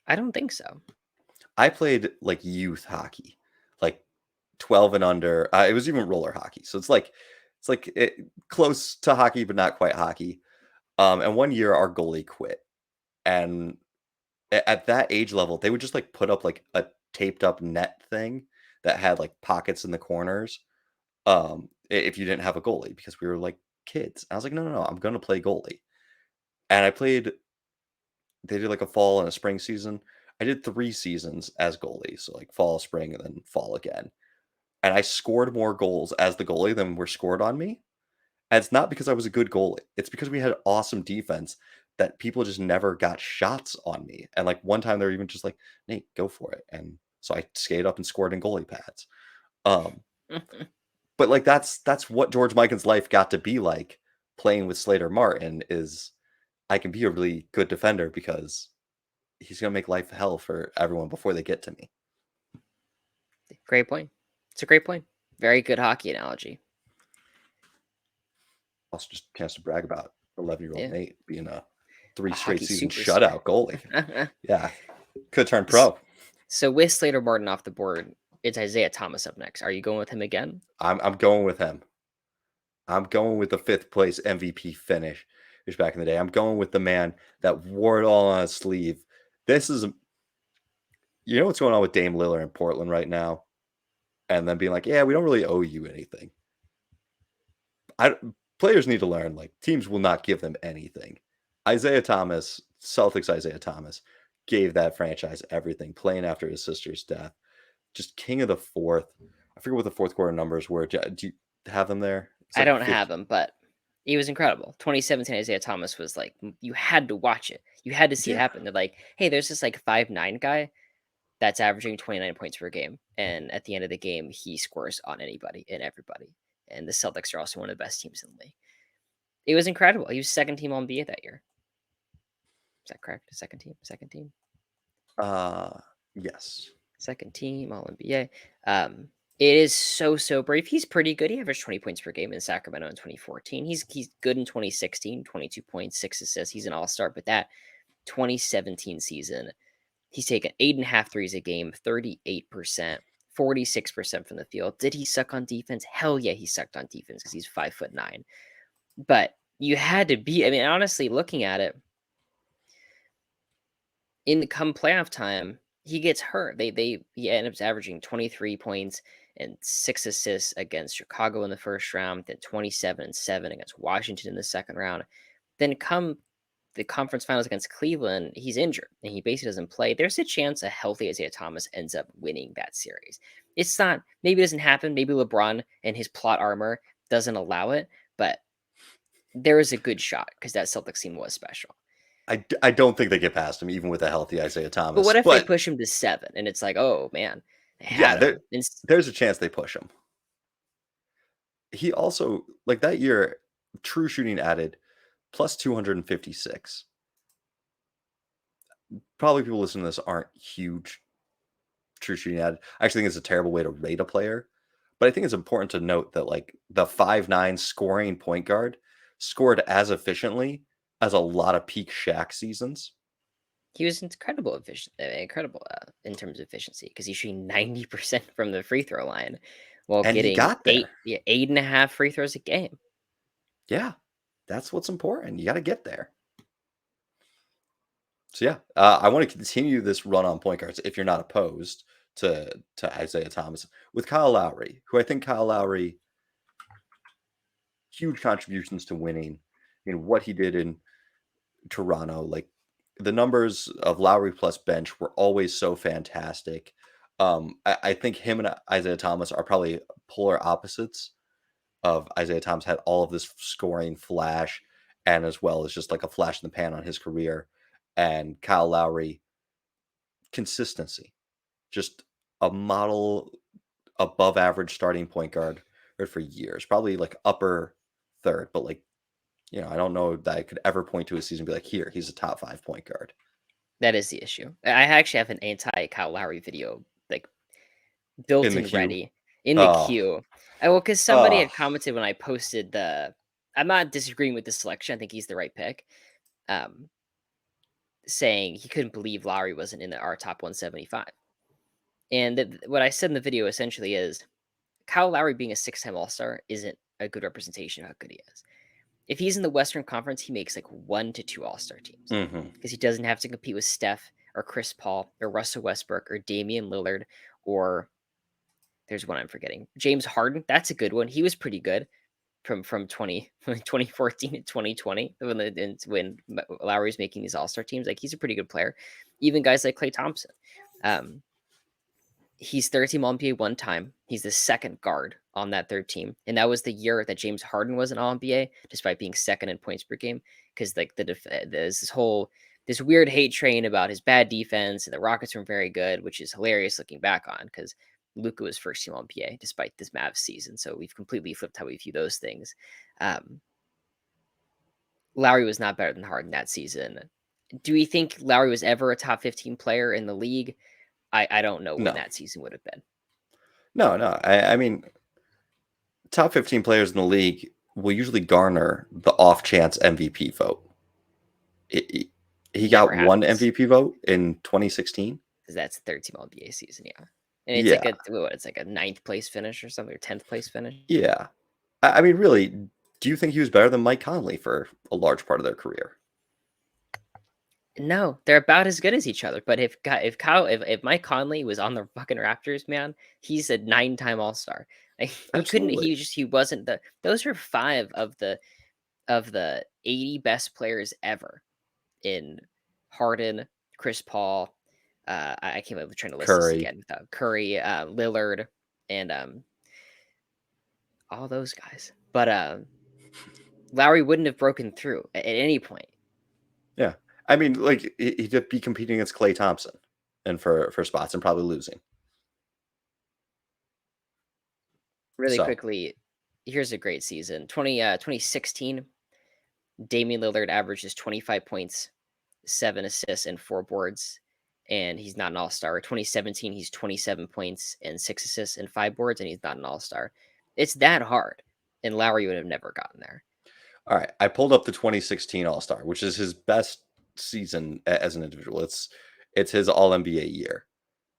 S2: I don't think so.
S1: I played like youth hockey, like 12 and under. It was even roller hockey. So it's like close to hockey, but not quite hockey. And one year our goalie quit. And at that age level, they would just like put up like a taped up net thing that had like pockets in the corners. if you didn't have a goalie because we were like kids. I was like, no, no, no, I'm gonna play goalie. And I played. They did like a fall and a spring season. I did 3 seasons as goalie, so like fall, spring, and then fall again. And I scored more goals as the goalie than were scored on me. And it's not because I was a good goalie. It's because we had awesome defense that people just never got shots on me. And like one time they were even just like, Nate, go for it. And so I skated up and scored in goalie pads. Um, but like that's what George Mikan's life got to be like playing with Slater Martin is I can be a really good defender because he's gonna make life hell for everyone before they get to me.
S2: Great point. It's a great point. Very good hockey analogy.
S1: Also just a chance to brag about 11-year-old
S2: Yeah.
S1: Nate being a 3
S2: A
S1: straight
S2: hockey
S1: season
S2: superstar.
S1: shutout goalie. Yeah. Could turn pro.
S2: So with Slater Martin off the board, it's Isaiah Thomas up next. Are you going with him again?
S1: I'm going with him. I'm going with the 5th place MVP finish back in the day. I'm going with the man that wore it all on his sleeve. This is you know what's going on with Dame Lillard in Portland right now? And then being like, yeah, we don't really owe you anything. Players need to learn, like, teams will not give them anything. Isaiah Thomas, Celtics Isaiah Thomas, gave that franchise everything, playing after his sister's death. Just king of the fourth. I forget what the fourth quarter numbers were. Do you have them there? It's
S2: I
S1: like
S2: don't
S1: 50.
S2: have him, but he was incredible. 2017 Isaiah Thomas was like you had to watch it. You had to see it
S1: Yeah.
S2: happen. They're like, hey, there's this like 5'9" guy that's averaging 29 points per game. And at the end of the game, he scores on anybody and everybody. And the Celtics are also one of the best teams in the league. It was incredible. He was second team All NBA that year. Is that correct? Second team? Second team?
S1: Yes.
S2: Second team All NBA. It is so brave. He's pretty good. He averaged 20 points per game in Sacramento in 2014. He's good in 2016, 22 points, 6 assists. He's an all-star, but that 2017 season, he's taken 8.5 threes a game, 38%, 46% from the field. Did he suck on defense? Hell yeah, he sucked on defense because he's 5'9". But you had to be, I mean, honestly, looking at it, in the come playoff time, he gets hurt. He ends up averaging 23 points and 6 assists against Chicago in the first round, then 27 and 7 against Washington in the second round. Then come the conference finals against Cleveland, he's injured and he basically doesn't play. There's a chance a healthy Isaiah Thomas ends up winning that series. It's not, maybe it doesn't happen. Maybe LeBron and his plot armor doesn't allow it, but there is a good shot because that Celtics team was special.
S1: I don't think they get past him, even with a healthy Isaiah Thomas.
S2: But what if they push him to 7 and it's like, oh man, they had him.
S1: There's a chance they push him. He also, like that year, true shooting added plus 256. Probably people listening to this aren't huge true shooting added. I actually think it's a terrible way to rate a player. But I think it's important to note that like the 5'9" scoring point guard scored as efficiently as a lot of peak Shaq seasons.
S2: He was incredible in terms of efficiency because he's shooting 90% from the free throw line while
S1: And he
S2: getting
S1: got there.
S2: 8.5 free throws a game.
S1: Yeah, that's what's important. You got to get there. So yeah, I want to continue this run on point guards if you're not opposed to Isaiah Thomas with Kyle Lowry, who I think Kyle Lowry huge contributions to winning. I mean, what he did in Toronto, like the numbers of Lowry plus bench were always so fantastic. I think him and Isaiah Thomas are probably polar opposites. Of Isaiah Thomas had all of this scoring flash, and as well as just like a flash in the pan on his career, and Kyle Lowry consistency, just a model above average starting point guard for years, probably like upper third, but like I don't know that I could ever point to a season and be like, here, he's a top 5 point guard.
S2: That is the issue. I actually have an anti Kyle Lowry video like built
S1: In the
S2: and
S1: queue.
S2: ready in the
S1: Oh.
S2: queue. Well, because somebody had
S1: Oh.
S2: commented when I posted I'm not disagreeing with the selection. I think he's the right pick. Saying he couldn't believe Lowry wasn't in our top 175. And what I said in the video essentially is Kyle Lowry being a 6-time All-Star isn't a good representation of how good he is. If he's in the Western Conference, he makes like 1 to 2 All-Star teams because he doesn't have to compete with Steph or Chris Paul or Russell Westbrook or Damian Lillard or There's one I'm forgetting. James Harden, that's a good one. He was pretty good from 2014 to 2020 when Lowry's making these all-star teams. Like, he's a pretty good player. Even guys like Klay Thompson. He's third team All-NBA one time. He's the second guard on that third team. And that was the year that James Harden was an All-NBA, despite being second in points per game. Because like there's this weird hate train about his bad defense, and the Rockets were very good, which is hilarious looking back on, because Luka was first team All-NBA despite this Mavs season. So we've completely flipped how we view those things. Lowry was not better than Harden that season. Do we think Lowry was ever a top 15 player in the league? I don't know when
S1: No.
S2: that season would have been.
S1: No. I mean, top 15 players in the league will usually garner the off chance MVP vote. He got one MVP vote in 2016.
S2: Because that's third team All-NBA season, yeah. And it's like a 9th place finish or something, or 10th place finish.
S1: Yeah. I mean, really, do you think he was better than Mike Conley for a large part of their career?
S2: No, they're about as good as each other. But if Mike Conley was on the fucking Raptors, man, he's a 9-time All-Star. Like, he wasn't those are 5 of the 80 best players ever in Harden, Chris Paul. I can't believe trying to list this again without Curry, Lillard, and all those guys. But Lowry wouldn't have broken through at any point.
S1: Yeah. I mean, like, he'd be competing against Klay Thompson and for spots and probably losing.
S2: Really quickly, here's a great season. 2016, Damian Lillard averages 25 points, 7 assists, and 4 boards, and he's not an All-Star. 2017, he's 27 points and 6 assists and 5 boards, and he's not an All-Star. It's that hard, and Lowry would have never gotten there.
S1: All right, I pulled up the 2016 All-Star, which is his best season as an individual. It's his All-NBA year.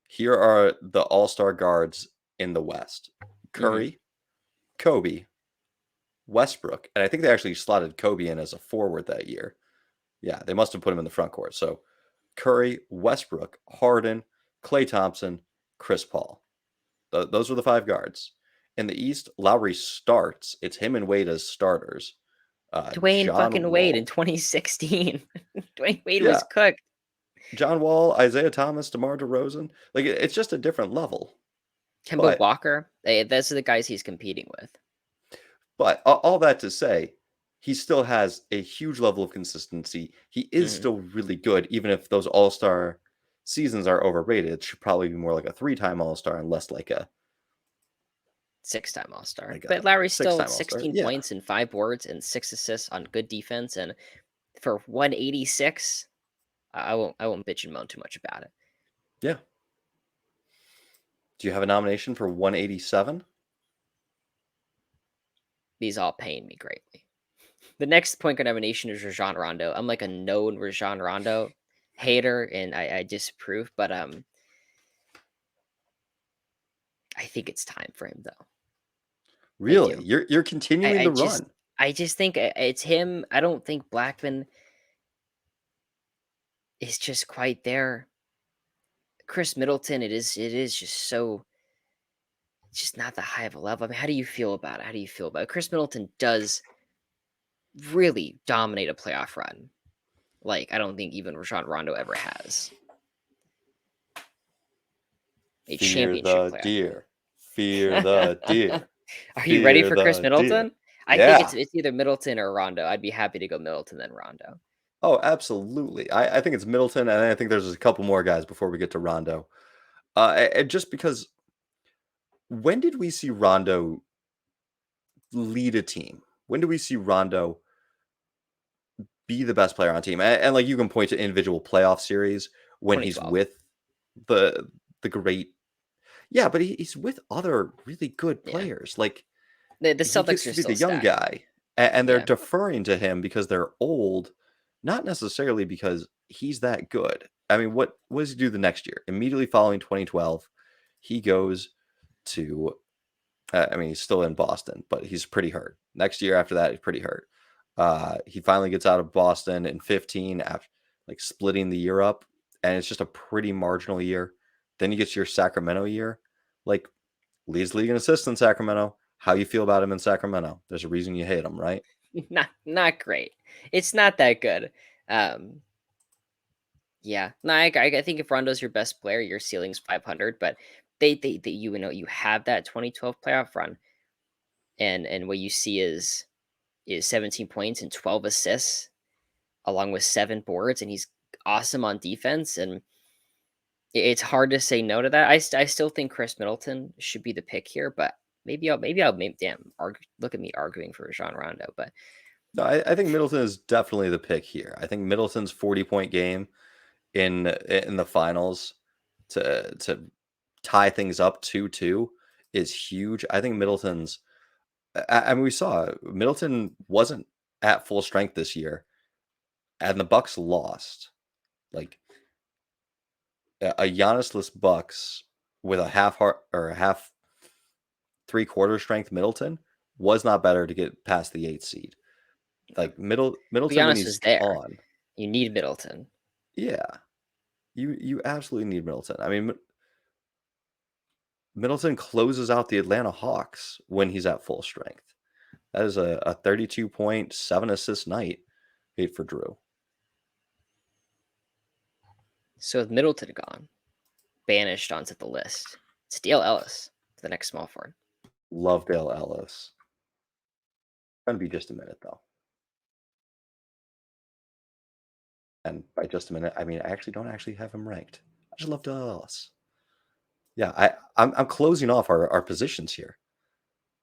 S1: Here are the All-Star guards in the West: Curry, Kobe, Westbrook, and I think they actually slotted Kobe in as a forward that year. Yeah, they must have put him in the front court. So Curry, Westbrook, Harden, Klay Thompson, Chris Paul. Those were the 5 guards. In the East, Lowry starts. It's him and Wade as starters.
S2: Dwayne fucking Wade in 2016. Dwayne Wade was cooked.
S1: John Wall, Isaiah Thomas, DeMar DeRozan. Like, it's just a different level.
S2: Kemba Walker. Those are the guys he's competing with.
S1: But all that to say, he still has a huge level of consistency. He is still really good, even if those All-Star seasons are overrated. It should probably be more like a 3-time All-Star and less like a
S2: 6-time All-Star. But Lowry's still 16
S1: Yeah.
S2: points and 5 boards and 6 assists on good defense. And for 186, I won't bitch and moan too much about it.
S1: Yeah. Do you have a nomination for 187?
S2: These all pain me greatly. The next point guard nomination is Rajon Rondo. I'm like a known Rajon Rondo hater, and I disapprove, but I think it's time for him, though.
S1: Really? You're continuing the run.
S2: I just think it's him. I don't think Blackman is just quite there. Chris Middleton, it is just so, it's just not that high of a level. I mean, how do you feel about it? Chris Middleton does really dominate a playoff run. Like, I don't think even Rajon Rondo ever has. A championship playoff.
S1: Deer. Fear the deer.
S2: Are you ready for Chris Middleton? I think it's either Middleton or Rondo. I'd be happy to go Middleton then Rondo.
S1: Oh, absolutely. I think it's Middleton, and I think there's a couple more guys before we get to Rondo. And just because, when did we see Rondo lead a team? When do we see Rondo be the best player on a team? And like, you can point to individual playoff series when he's with the great. Yeah, but he's with other really good players. Like,
S2: the Celtics are
S1: still the young guy, and they're deferring to him because they're old, not necessarily because he's that good. I mean, what does he do the next year? Immediately following 2012, he goes to, I mean, he's still in Boston, but he's pretty hurt. Next year after that, he's pretty hurt. He finally gets out of Boston in 15 after like splitting the year up, and it's just a pretty marginal year. Then you get your Sacramento year. Like, Leads league in assists in Sacramento. How you feel about him in Sacramento? There's a reason you hate him, right?
S2: Not great. It's not that good. Um, yeah, no, I think if Rondo's your best player, your ceiling's 500. But they you know you have that 2012 playoff run, and what you see is 17 points and 12 assists, along with 7 boards, and he's awesome on defense. And it's hard to say no to that. I still think Chris Middleton should be the pick here, but maybe damn look at me arguing for Rajon Rondo, but
S1: No, I think Middleton is definitely the pick here. I think Middleton's 40-point game in the finals to tie things up 2-2 is huge. I think Middleton's I mean we saw Middleton wasn't at full strength this year and the Bucks lost. Like a Giannis-less Bucks with a half heart or a half three-quarter strength Middleton was not better to get past the 8th seed. Like Middleton when
S2: Giannis was
S1: he's
S2: there.
S1: on.
S2: You need Middleton.
S1: Yeah. You absolutely need Middleton. I mean, Middleton closes out the Atlanta Hawks when he's at full strength. That is a 32-point, 7-assist night for Drew.
S2: So with Middleton gone, banished onto the list, it's Dale Ellis, the next small forward.
S1: Love Dale Ellis. Gonna be just a minute though. And by just a minute, I mean I actually don't have him ranked. I just love Dale Ellis. Yeah, I'm closing off our positions here.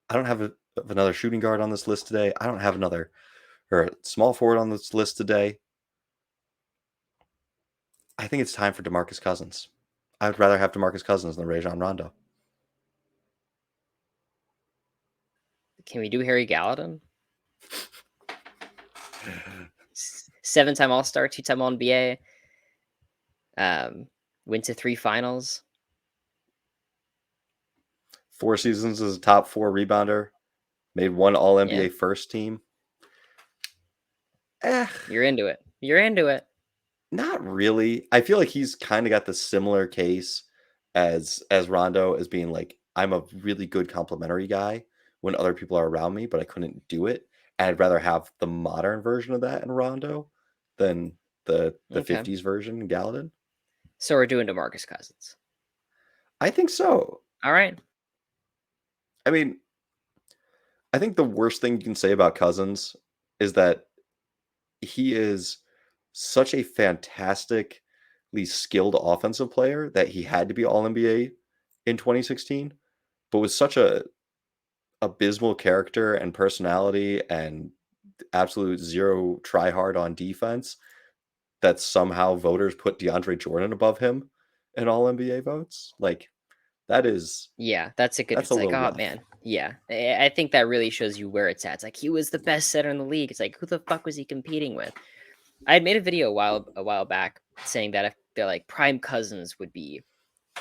S1: I don't have another shooting guard on this list today. I don't have another or a small forward on this list today. I think it's time for DeMarcus Cousins. I would rather have DeMarcus Cousins than Rajon Rondo.
S2: Can we do Harry Gallatin? 7-time All-Star, 2-time All-NBA. Went to 3 finals.
S1: 4 seasons as a top 4 rebounder. Made 1 All-NBA first team.
S2: You're into it. You're into it.
S1: Not really. I feel like he's kind of got the similar case as Rondo as being like, I'm a really good complimentary guy when other people are around me, but I couldn't do it. And I'd rather have the modern version of that in Rondo than the
S2: Okay.
S1: 50s version in Gallatin.
S2: So we're doing DeMarcus Cousins.
S1: I think so.
S2: All right.
S1: I mean, I think the worst thing you can say about Cousins is that he is such a fantastically skilled offensive player that he had to be all NBA in 2016, but was such a abysmal character and personality and absolute zero try hard on defense that somehow voters put DeAndre Jordan above him in all NBA votes. Like that is
S2: that's a good.
S1: that's
S2: It's
S1: a
S2: like,
S1: little
S2: oh
S1: rough.
S2: man, yeah. I think that really shows you where it's at. It's like he was the best center in the league. It's like who the fuck was he competing with? I had made a video a while back saying that if they're like Prime Cousins would be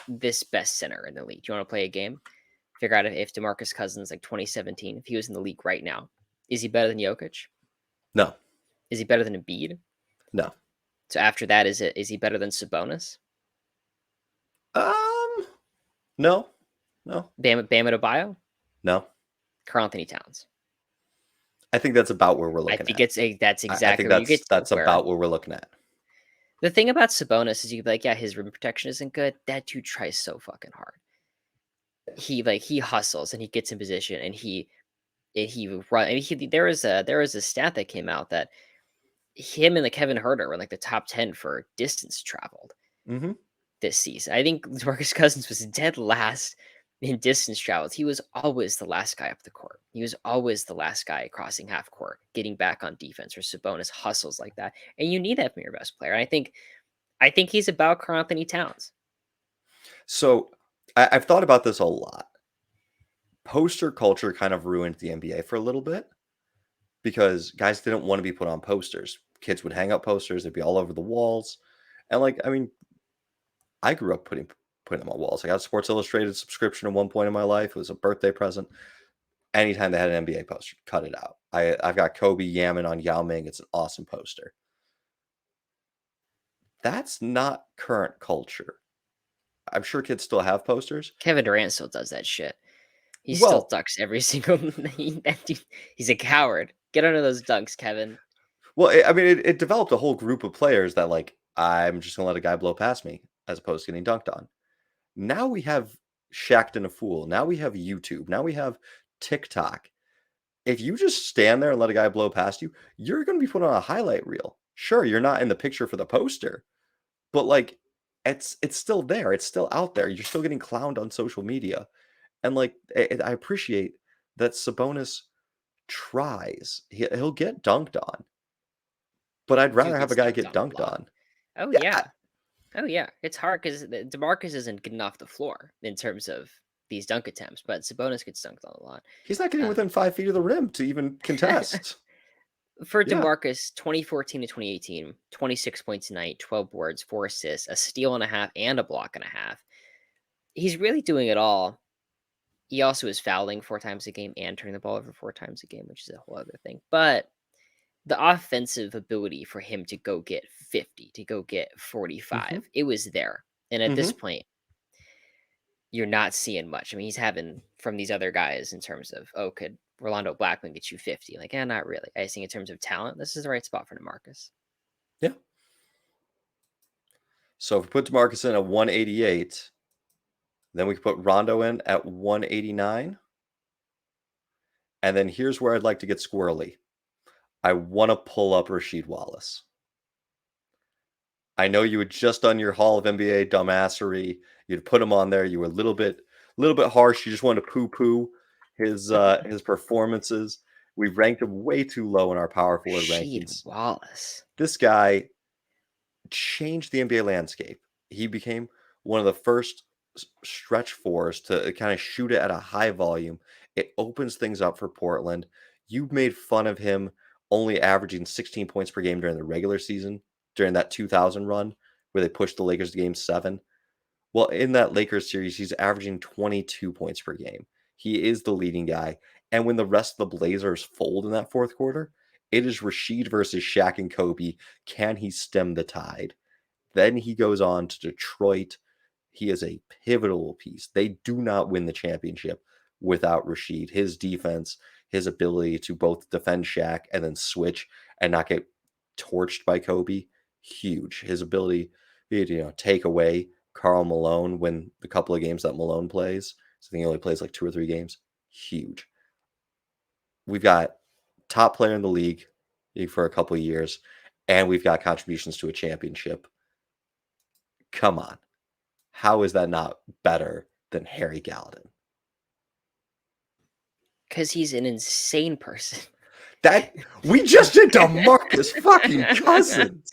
S2: this best center in the league. Do you want to play a game? Figure out if DeMarcus Cousins, like 2017, if he was in the league right now, is he better than Jokic?
S1: No,
S2: Is he better than Embiid?
S1: no.
S2: So after that, is he better than Sabonis?
S1: No, no,
S2: Bam Adebayo?
S1: no.
S2: Karl Anthony Towns.
S1: I think that's about where we're
S2: I
S1: looking
S2: think
S1: at.
S2: that's
S1: I
S2: exactly
S1: think
S2: when you get to
S1: that's
S2: where
S1: about where we're looking at.
S2: the thing about Sabonis is you be like, yeah, his rim protection isn't good. That dude tries so fucking hard. He hustles and he gets in position and he run. I mean, there was a stat that came out that him and the Kevin Herter were like the top 10 for distance traveled
S1: Mm-hmm.
S2: this season. I think Marcus Cousins was dead last in distance travels. He was always the last guy up the court. He was always the last guy crossing half court, getting back on defense. Or Sabonis hustles like that, and you need that from your best player. And I think he's about Karl Anthony Towns.
S1: So I've thought about this a lot. Poster culture kind of ruined the NBA for a little bit because guys didn't want to be put on posters. Kids would hang up posters, they'd be all over the walls. And like, I mean, I grew up putting them on walls. I got a Sports Illustrated subscription at one point in my life. It was a birthday present. Anytime they had an NBA poster, cut it out. I've got Kobe yamming on Yao Ming. It's an awesome poster. That's not current culture. I'm sure kids still have posters.
S2: Kevin Durant still does that shit. He still
S1: Well,
S2: ducks every single that dude, he's a coward. Get under those dunks, Kevin.
S1: I mean, it developed a whole group of players that like I'm just gonna let a guy blow past me as opposed to getting dunked on. Now we have Shaqtin' a Fool. Now we have YouTube. Now we have TikTok. If you just stand there and let a guy blow past you, you're going to be put on a highlight reel. Sure, you're not in the picture for the poster, but like it's still there. It's still out there. You're still getting clowned on social media. And like I appreciate that Sabonis tries. He'll get dunked on, but I'd
S2: Dude
S1: rather have a
S2: gets
S1: guy
S2: dunked
S1: get
S2: on a
S1: dunked
S2: lot.
S1: on.
S2: Oh
S1: Yeah,
S2: yeah. Oh yeah. It's hard because DeMarcus isn't getting off the floor in terms of these dunk attempts, but Sabonis gets dunked on a lot.
S1: he's not getting
S2: Um,
S1: within 5 feet of the rim to even contest.
S2: for
S1: Yeah.
S2: DeMarcus, 2014 to 2018, 26 points a night, 12 boards, 4 assists, a steal and a half, and a block and a half. He's really doing it all. He also is fouling 4 times a game and turning the ball over 4 times a game, which is a whole other thing. But the offensive ability for him to go get 50, to go get
S1: Hmm.
S2: 45, it was there. And at this
S1: Hmm.
S2: point, you're not seeing much. I mean, he's having from these other guys in terms of, oh, could Rolando Blackman get you 50? Like, not really. I think in terms of talent, this is the right spot for DeMarcus.
S1: Yeah. So if we put DeMarcus in at 188, then we can put Rondo in at 189. And then here's where I'd like to get squirrely. I want to pull up Rasheed Wallace. I know you had just done your Hall of NBA dumbassery. You'd put him on there. You were a little bit harsh. You just wanted to poo-poo his performances. We've ranked him way too low in our power forward
S2: Rasheed
S1: rankings.
S2: Wallace.
S1: This guy changed the NBA landscape. He became one of the first stretch fours to kind of shoot it at a high volume. It opens things up for Portland. You made fun of him only averaging 16 points per game during the regular season during that 2000 run where they pushed the Lakers to game 7. Well, in that Lakers series, he's averaging 22 points per game. He is the leading guy. And when the rest of the Blazers fold in that fourth quarter, it is Rasheed versus Shaq and Kobe. Can he stem the tide? Then he goes on to Detroit. He is a pivotal piece. They do not win the championship without Rasheed. His defense, his ability to both defend Shaq and then switch and not get torched by Kobe, huge. His ability to take away Carl Malone when the couple of games that Malone plays. So I think he only plays like 2 or 3 games. Huge. We've got top player in the league for a couple of years, and we've got contributions to a championship. Come on. How is that not better than Harry Gallatin?
S2: Because he's an insane person.
S1: That we just did DeMarcus fucking Cousins.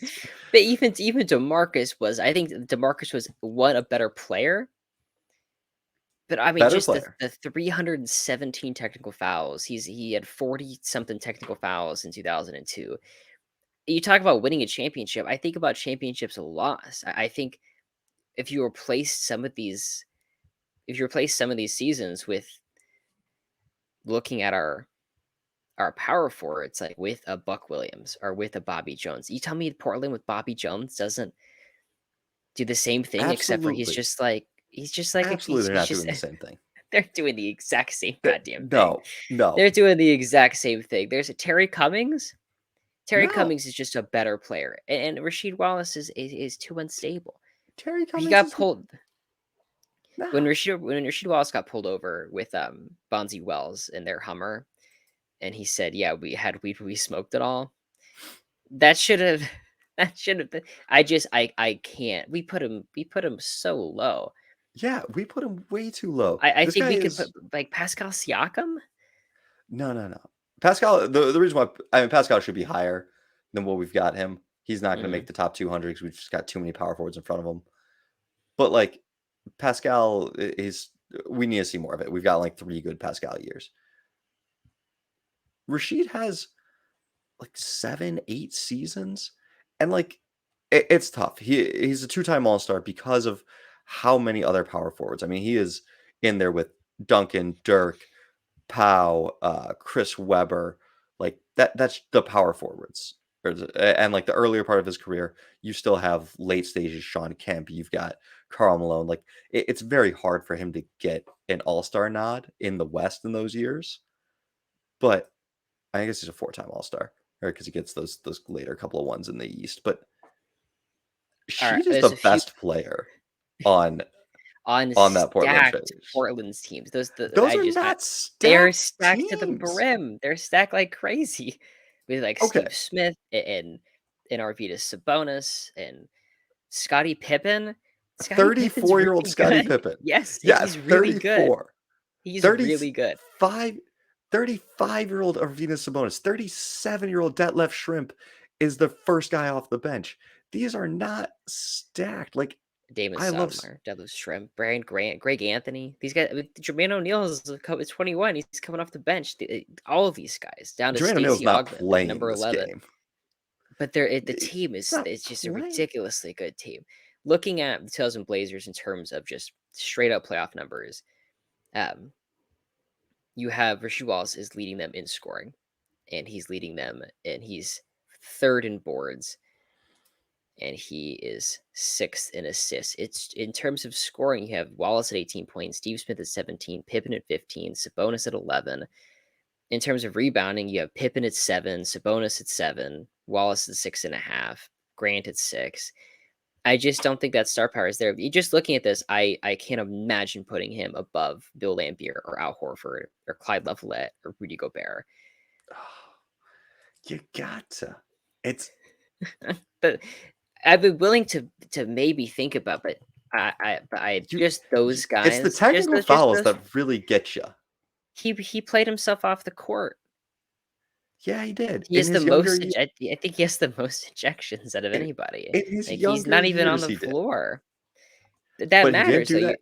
S2: But even DeMarcus was, I think DeMarcus was a better player. But I mean,
S1: Better
S2: just
S1: player.
S2: the 317 technical fouls. He had 40 something technical fouls in 2002. You talk about winning a championship. I think about championships lost. I think if you replace some of these, if you replace some of these seasons with looking at our power forwards, like with a Buck Williams or with a Bobby Jones, you tell me Portland with Bobby Jones doesn't do the same thing, except for
S1: Absolutely.
S2: he's just like a
S1: Absolutely, they're
S2: he's
S1: not
S2: just
S1: doing the same thing.
S2: they're doing the exact same goddamn thing.
S1: No, no,
S2: They're doing the exact same thing. There's a Terry Cummings. Terry
S1: no.
S2: Cummings is just a better player, and Rasheed Wallace is too unstable.
S1: Terry
S2: He
S1: Cummings
S2: got
S1: is
S2: pulled when
S1: no.
S2: Rasheed Wallace got pulled over with Bonzi Wells in their Hummer, and he said, "Yeah, we had weed, we smoked it all." That should have that should have been. I can't. We put him so low.
S1: Yeah, we put him way too low.
S2: I
S1: This
S2: think
S1: guy
S2: we could put
S1: is
S2: like Pascal Siakam.
S1: no, no, no. Pascal, the reason why I mean Pascal should be higher than what we've got him. He's not going to make
S2: Mm.
S1: the top 200 because we've just got too many power forwards in front of him. But like Pascal is, we need to see more of it. We've got like 3 good Pascal years. Rasheed has like 7, 8 seasons, and like it's tough. He's a 2-time All Star because of how many other power forwards. I mean, he is in there with Duncan, Dirk, Powell, Chris Webber. Like that's the power forwards and like the earlier part of his career, you still have late stages Sean Kemp. You've got Karl Malone. Like it's very hard for him to get an All Star nod in the West in those years. But I guess he's a 4-time All Star, right? Because he gets those later couple of ones in the East. But
S2: All right,
S1: Sheed is
S2: there's
S1: the
S2: a few
S1: best player on
S2: on
S1: that Portland
S2: stacked
S1: Trailblazers.
S2: Portland's teams.
S1: Those are not
S2: They're
S1: stacked
S2: stacked to the
S1: teams.
S2: brim. They're stacked like crazy with like
S1: Okay,
S2: Steve Smith and Arvydas Sabonis and Scottie Pippen. Scottie Pippen's
S1: 34-year-old
S2: really
S1: Scottie
S2: good.
S1: Pippen.
S2: Yes,
S1: Yeah,
S2: he's really good.
S1: 34.
S2: He's really good.
S1: 35 35-year-old Arvydas Sabonis, 37-year-old Detlef Schrempf is the first guy off the bench. These are not stacked. Like
S2: Damon
S1: I love
S2: Stoudemire, Deadlift Shrimp, Brian Grant, Greg Anthony. These guys, Jermaine O'Neal is 21. He's coming off the bench. All of these guys, down to
S1: Jermaine O'Neal's
S2: Stacey
S1: not
S2: Augmon at
S1: playing
S2: number
S1: this
S2: 11.
S1: game.
S2: But the team
S1: He's
S2: is
S1: not
S2: it's just a
S1: playing.
S2: ridiculously good team. Looking at the Tales and Blazers in terms of just straight up playoff numbers, um, you have Rasheed Wallace is leading them in scoring, and he's leading them, and he's third in boards, and he is sixth in assists. It's in terms of scoring, you have Wallace at 18 points, Steve Smith at 17, Pippen at 15, Sabonis at 11. In terms of rebounding, you have Pippen at 7, Sabonis at 7, Wallace at 6.5, Grant at 6. I just don't think that star power is there. Just looking at this, I can't imagine putting him above Bill Laimbeer or Al Horford or Clyde Leveillette or Rudy Gobert.
S1: You got to. It's
S2: But I'd be willing to maybe think about, but I
S1: you,
S2: just those
S1: it's the
S2: guys,
S1: technical
S2: just
S1: fouls
S2: those.
S1: that really get you.
S2: He played himself off the court.
S1: Yeah, he did.
S2: He
S1: In
S2: has the
S1: his younger
S2: most.
S1: years,
S2: I think he has the most ejections out of
S1: in,
S2: anybody.
S1: in his
S2: Like he's
S1: younger
S2: not even on
S1: years,
S2: the
S1: he did.
S2: floor. That
S1: But he didn't
S2: matters. So
S1: do
S2: you
S1: that.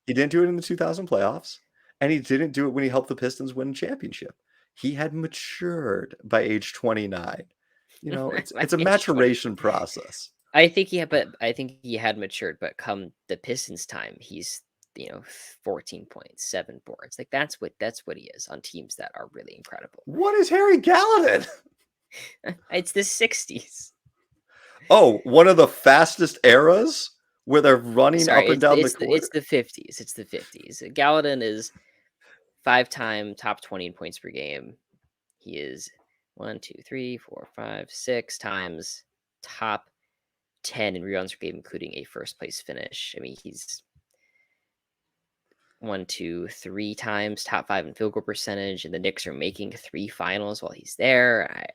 S1: He didn't do it in the 2000 playoffs, and he didn't do it when he helped the Pistons win a championship. He had matured by age 29. You know,
S2: by
S1: it's a
S2: age 20.
S1: maturation process.
S2: I think I think he had matured, but come the Pistons time, he's 14 points, 7 boards. Like that's what he is on teams that are really incredible.
S1: What is Harry Gallatin?
S2: It's the 60s.
S1: Oh, one of the fastest eras where they're running up
S2: Sorry,
S1: and down the court.
S2: it's the 50s. It's the 50s. Gallatin is 5-time top 20 in points per game. He is 1, 2, 3, 4, 5, 6 times top 10 in rebounds per game, including a first place finish. I mean, he's 1, 2, 3 times top 5 in field goal percentage, and the Knicks are making 3 finals while he's there.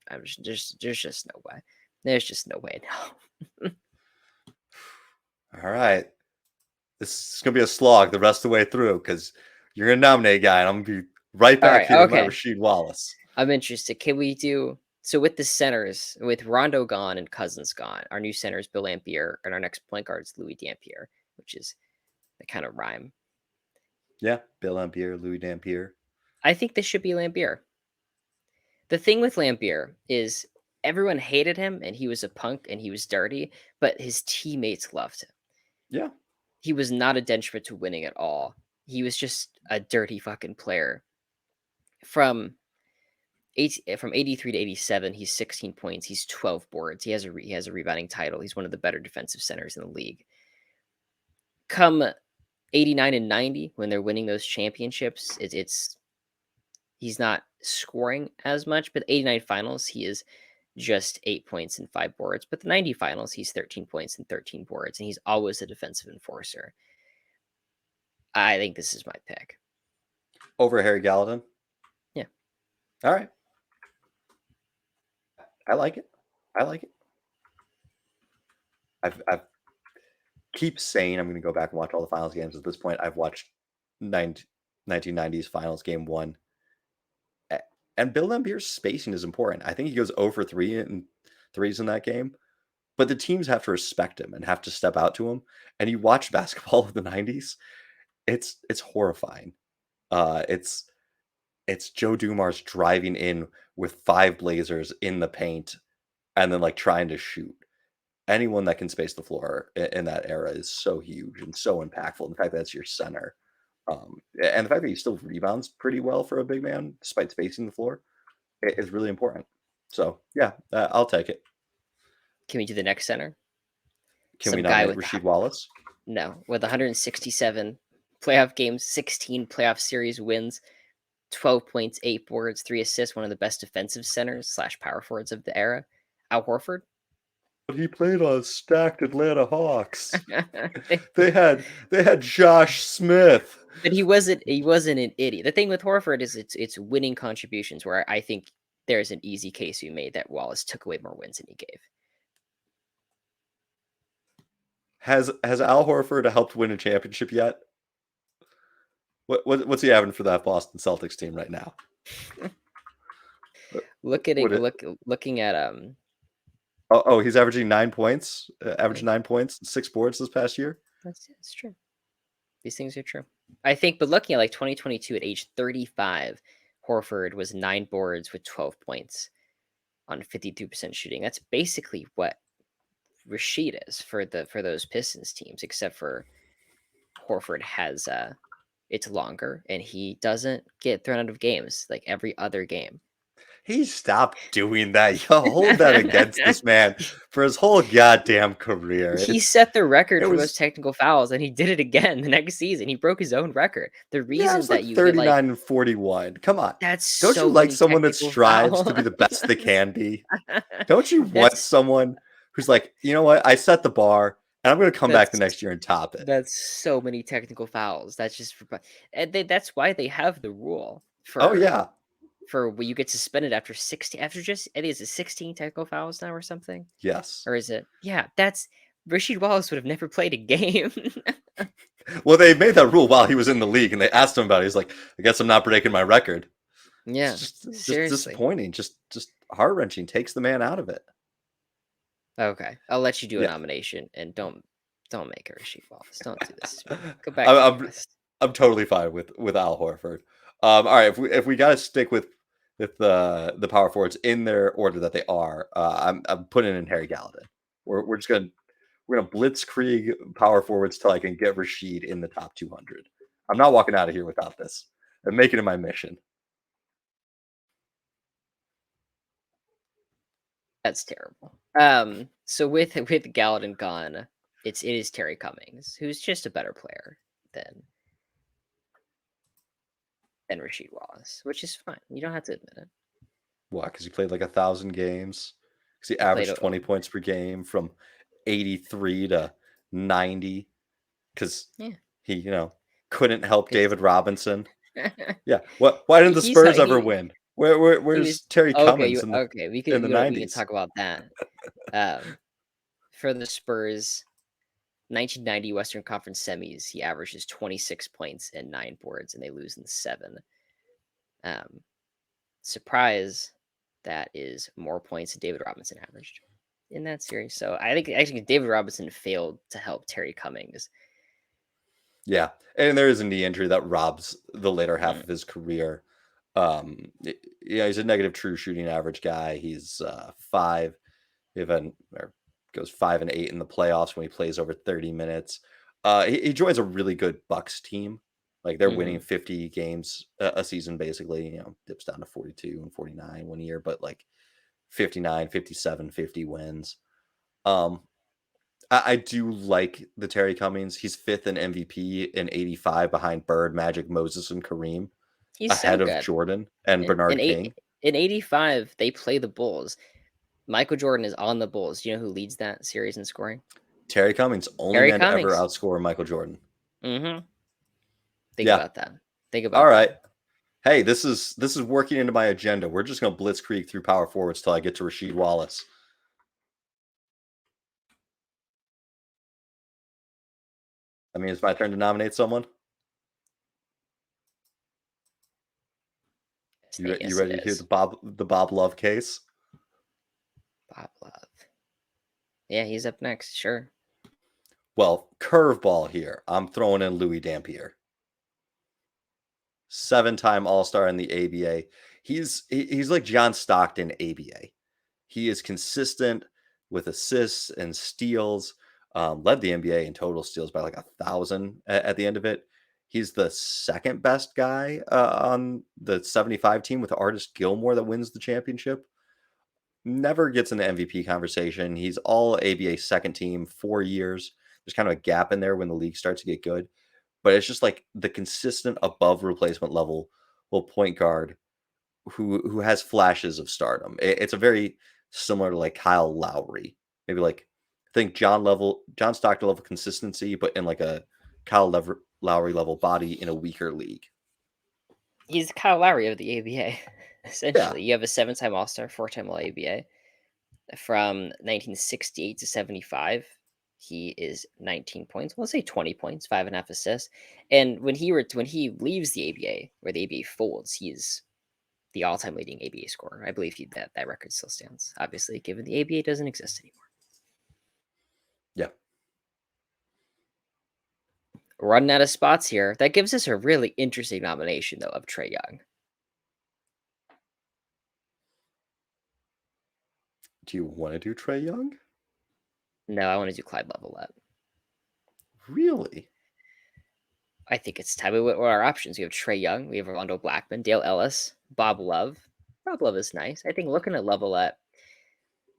S2: I'm just there's just no way. There's just no way. No.
S1: All right. This is going to be a slog the rest of the way through because you're going to nominate a guy, and I'm going to be right
S2: All
S1: back
S2: right,
S1: here with my
S2: okay.
S1: Rasheed Wallace.
S2: I'm interested. Can we do so with the centers, with Rondo gone and Cousins gone? Our new center is Bill Laimbeer, and our next point guard is Louis Dampier, which is the kind of rhyme.
S1: Yeah, Bill Laimbeer, Louis Dampier.
S2: I think this should be Laimbeer. The thing with Laimbeer is everyone hated him, and he was a punk, and he was dirty, but his teammates loved him.
S1: Yeah.
S2: He was not a detriment to winning at all. He was just a dirty fucking player. From 83 to 87, he's 16 points. He's 12 boards. He has a rebounding title. He's one of the better defensive centers in the league. Come 89 and 90, when they're winning those championships, he's not scoring as much. But 89 finals, he is just 8 points and 5 boards. But the 90 finals, he's 13 points and 13 boards, and he's always a defensive enforcer. I think this is my pick.
S1: Over Harry Gallatin?
S2: Yeah.
S1: All right. I like it. I've keep saying I'm going to go back and watch all the finals games. At this point, I've watched 1990s finals game 1. And Bill Laimbeer's spacing is important. I think he goes 0 for 3 in threes in that game. But the teams have to respect him and have to step out to him. And you watch basketball of the 90s, it's horrifying. It's Joe Dumars driving in with 5 Blazers in the paint and then like trying to shoot. Anyone that can space the floor in that era is so huge and so impactful. And the fact that that's your center, and the fact that he still rebounds pretty well for a big man despite spacing the floor is really important. So yeah, I'll take it.
S2: Can we do the next center?
S1: Can we
S2: Some guy
S1: nominate
S2: with
S1: Rasheed Wallace?
S2: no, with 167 playoff games, 16 playoff series wins, 12 points, 8 boards, 3 assists, one of the best defensive centers slash power forwards of the era. Al Horford.
S1: But he played on stacked Atlanta Hawks. They had Josh Smith.
S2: But he wasn't an idiot. The thing with Horford is it's winning contributions where I think there's an easy case to be made that Wallace took away more wins than he gave.
S1: Has Al Horford helped win a championship yet? What's he having for that Boston Celtics team right now?
S2: Looking at
S1: Oh, he's averaging 9 points. Averaging 9 points, 6 boards this past year.
S2: that's true. These things are true. I think, but looking at like 2022 at age 35, Horford was 9 boards with 12 points on 52% shooting. That's basically what Rasheed is for those Pistons teams, except for Horford has it's longer and he doesn't get thrown out of games like every other game.
S1: He stopped doing that. Yo, hold that against this man for his whole goddamn career.
S2: He set the record
S1: it
S2: for
S1: was-
S2: most technical fouls, and he did it again the next season. He broke his own record. The
S1: Yeah,
S2: reason
S1: it's
S2: that
S1: like
S2: you
S1: 39
S2: get like
S1: and 41. Come on.
S2: that's
S1: Don't
S2: so
S1: you like
S2: many
S1: someone that
S2: technical
S1: strives to be
S2: fouls.
S1: the best they can be? Don't you want
S2: That's-
S1: someone who's like, you know what? I set the bar and I'm going to come back the
S2: That's-
S1: next year and top it.
S2: That's so many technical fouls. That's just and that's why they have the rule for
S1: Oh, yeah.
S2: for where you get suspended after 16 after just I think it's 16 technical fouls now or something.
S1: Yes.
S2: Or is it? Yeah, that's Rasheed Wallace would have never played a game.
S1: Well, they made that rule while he was in the league and they asked him about it. He's like, I guess I'm not breaking my record.
S2: Yeah,
S1: It's just
S2: seriously.
S1: disappointing. Just heart-wrenching. Takes the man out of it.
S2: Okay, I'll let you do a
S1: Yeah.
S2: nomination and don't make a Rasheed Wallace. Don't do this. Go back.
S1: I'm-
S2: to the West.
S1: I'm totally fine with Al Horford. All right, if we got to stick with the power forwards in their order that they are, I'm putting in Harry Gallatin. We're just gonna blitzkrieg power forwards till I can get Rasheed in the top 200. I'm not walking out of here without this. I'm making it my mission.
S2: That's terrible. So with Gallatin gone, it is Terry Cummings, who's just a better player than Rasheed Wallace, which is fine. You don't have to admit it.
S1: Why? Because he played like 1,000 games. Because he averaged
S2: played
S1: 20 points per game from 83 to 90. Because
S2: Yeah.
S1: he, couldn't help
S2: 'Cause-
S1: David Robinson. Yeah. Why didn't the
S2: He's
S1: Spurs
S2: not-
S1: ever win? Where's
S2: was-
S1: Terry Cummings
S2: Okay, we
S1: in
S2: can
S1: the
S2: we can
S1: 90s?
S2: talk about that. For the Spurs, 1990 Western Conference semis, he averages 26 points and 9 boards, and they lose in 7. Surprise, that is more points than David Robinson averaged in that series. So I think actually David Robinson failed to help Terry Cummings.
S1: Yeah. And there is a knee injury that robs the later half of his career. He's a negative true shooting average guy. He's 5, goes 5 and 8 in the playoffs when he plays over 30 minutes. He joins a really good Bucks team. Like they're winning 50 games a season, basically, dips down to 42 and 49 one year, but like 59, 57, 50 wins. I do like the Terry Cummings. He's 5th in MVP in 85 behind Bird, Magic, Moses, and Kareem.
S2: He's
S1: Ahead
S2: so
S1: of
S2: good.
S1: Jordan and Bernard King.
S2: In 85, they play the Bulls. Michael Jordan is on the Bulls. Do you know who leads that series in scoring?
S1: Terry Cummings, only man to ever outscore Michael Jordan.
S2: Mm-hmm. Think about that.
S1: All right. Hey, this is working into my agenda. We're just going to blitzkrieg through power forwards till I get to Rasheed Wallace. I mean, it's my turn to nominate someone. You ready to hear the Bob Love case?
S2: Bob Love. Yeah, he's up next. Sure.
S1: Well, curveball here. I'm throwing in Louis Dampier. 7-time All-Star in the ABA. He's like John Stockton ABA. He is consistent with assists and steals. Led the NBA in total steals by like 1,000 at the end of it. He's the second best guy on the 75 team with Artis Gilmore that wins the championship. never gets in the MVP conversation. He's all ABA second team, 4 years. There's kind of a gap in there when the league starts to get good. But it's just like the consistent above replacement level point guard who has flashes of stardom. It's a very similar to like Kyle Lowry, maybe like I think John Stockton level consistency, but in like a Lowry level body in a weaker league.
S2: He's Kyle Lowry of the ABA.
S1: Yeah.
S2: Essentially, you have a 7-time All Star, 4-time All ABA. From 1968 to 75, he is 19 points. Well, let's say 20 points, 5.5 assists. And when he leaves the ABA, or the ABA folds, he's the all-time leading ABA scorer. I believe that record still stands. Obviously, given the ABA doesn't exist anymore.
S1: Yeah.
S2: Running out of spots here. That gives us a really interesting nomination, though, of Trae Young.
S1: Do you want to do Trae Young?
S2: No, I want to do Clyde Levelette.
S1: Really?
S2: I think it's time. What are our options? We have Trae Young, we have Rondo Blackman, Dale Ellis, Bob Love. Bob Love is nice. I think looking at Levelette,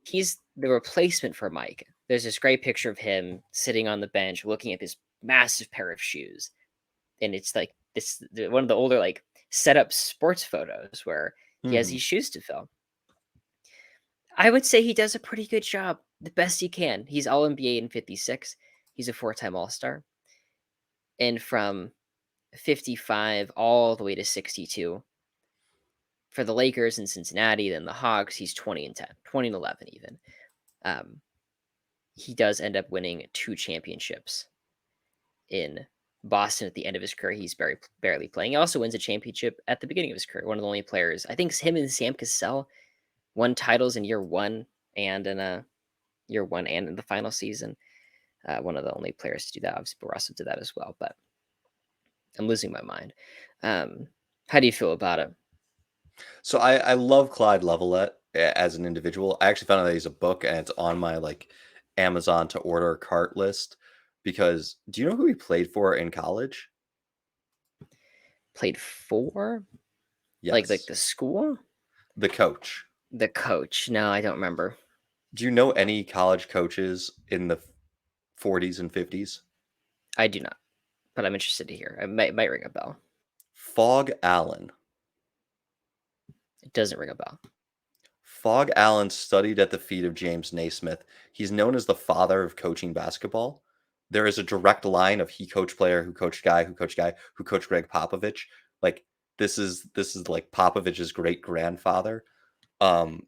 S2: he's the replacement for Mike. There's this great picture of him sitting on the bench looking at this massive pair of shoes. And it's like this one of the older like setup sports photos where he has these shoes to fill. I would say he does a pretty good job, the best he can. He's all NBA in 56. He's a 4-time All-Star. And from 55 all the way to 62 for the Lakers and Cincinnati, then the Hawks, he's 20 and 10, 20 and 11 even. He does end up winning 2 championships in Boston at the end of his career. He's barely playing. He also wins a championship at the beginning of his career. One of the only players, I think him and Sam Cassell won titles in year one and in the final season. One of the only players to do that. Obviously, Bill Russell did that as well, but I'm losing my mind. How do you feel about it?
S1: So I love Clyde Levelette as an individual. I actually found out that he's a book and it's on my like Amazon to order cart list because do you know who he played for in college?
S2: Played for?
S1: Yes.
S2: Like the school?
S1: The coach.
S2: The coach. No, I don't remember.
S1: Do you know any college coaches in the 40s and 50s?
S2: I do not, but I'm interested to hear. It might ring a bell.
S1: Phog Allen.
S2: It doesn't ring a bell.
S1: Phog Allen studied at the feet of James Naismith. He's known as the father of coaching basketball. There is a direct line of he coached player who coached guy who coached guy who coached Greg Popovich. Like this is like Popovich's great grandfather.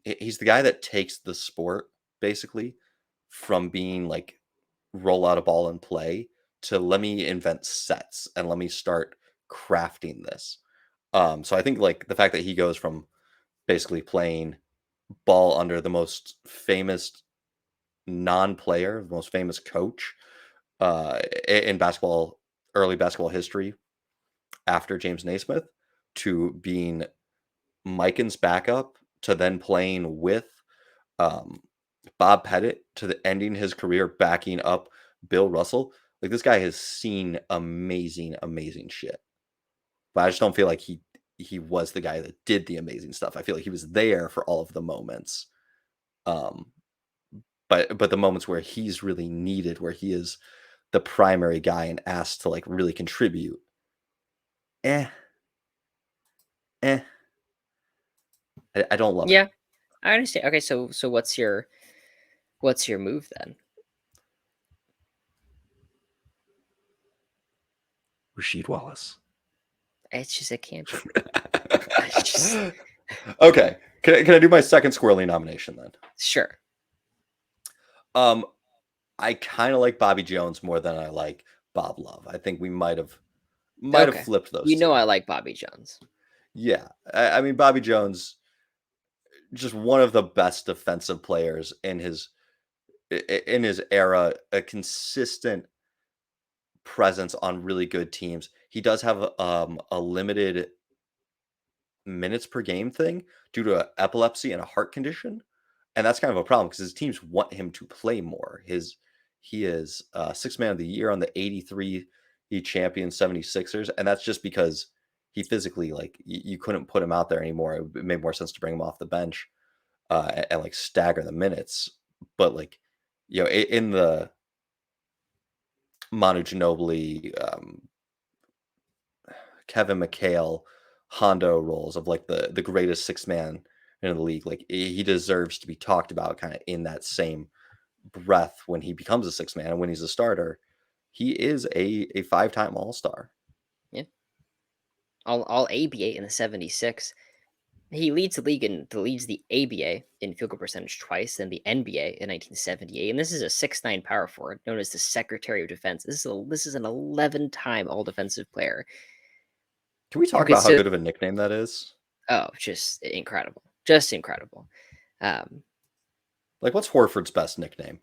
S1: He's the guy that takes the sport basically from being like roll out a ball and play to let me invent sets and let me start crafting this. So I think like the fact that he goes from basically playing ball under the most famous non-player, the most famous coach in basketball, early basketball history after James Naismith, to being Mikan's backup, to then playing with um, Bob Pettit, to ending his career backing up Bill Russell. Like this guy has seen amazing, amazing shit. But I just don't feel like he was the guy that did the amazing stuff. I feel like he was there for all of the moments. But the moments where he's really needed, where he is the primary guy and asked to like really contribute. Eh. I don't love it.
S2: Yeah, I understand. Okay, so what's your move then?
S1: Rasheed Wallace.
S2: It's just it can't be.
S1: Okay. Can I do my second squirrely nomination then?
S2: Sure.
S1: I kind of like Bobby Jones more than I like Bob Love. I think we might have flipped those.
S2: You know I like Bobby Jones.
S1: Yeah. I mean Bobby Jones, just one of the best defensive players in his era, a consistent presence on really good teams. He does have a limited minutes per game thing due to epilepsy and a heart condition. And that's kind of a problem because his teams want him to play more. He is sixth man of the year on the 83 he champion 76ers. And that's just because he physically, like, you couldn't put him out there anymore. It made more sense to bring him off the bench. and like stagger the minutes. But like, in the Manu Ginobili, Kevin McHale, Hondo roles of like the greatest six man in the league, like he deserves to be talked about kind of in that same breath when he becomes a six man and when he's a starter. He is a 5-time All Star.
S2: Yeah. All ABA in the 76. He leads the ABA in field goal percentage twice, and the NBA in 1978. And this is a 6'9" power forward known as the Secretary of Defense. This is an 11-time All Defensive player
S1: Can we
S2: who
S1: talk
S2: could
S1: about how
S2: still
S1: good of a nickname that is?
S2: just incredible, just incredible. Um,
S1: Like, what's Horford's best nickname?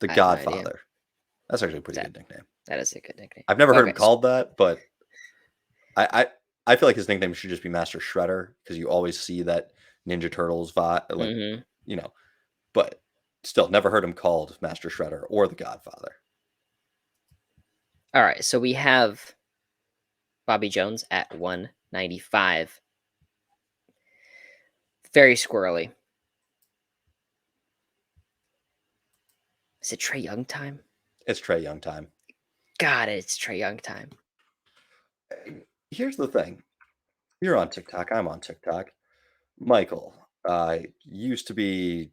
S1: The
S2: I have no idea.
S1: Godfather. That's actually a pretty
S2: That
S1: good nickname.
S2: that is a good nickname.
S1: I've never heard him
S2: Okay,
S1: called that, but I feel like his nickname should just be Master Shredder because you always see that Ninja Turtles vibe, like
S2: hmm
S1: you know. But still, never heard him called Master Shredder or the Godfather.
S2: all right. So we have Bobby Jones at 195. Very squirrely. Is it Trae Young time?
S1: It's Trae Young time.
S2: God, it's Trae Young time.
S1: Here's the thing: you're on TikTok. I'm on TikTok. Michael used to be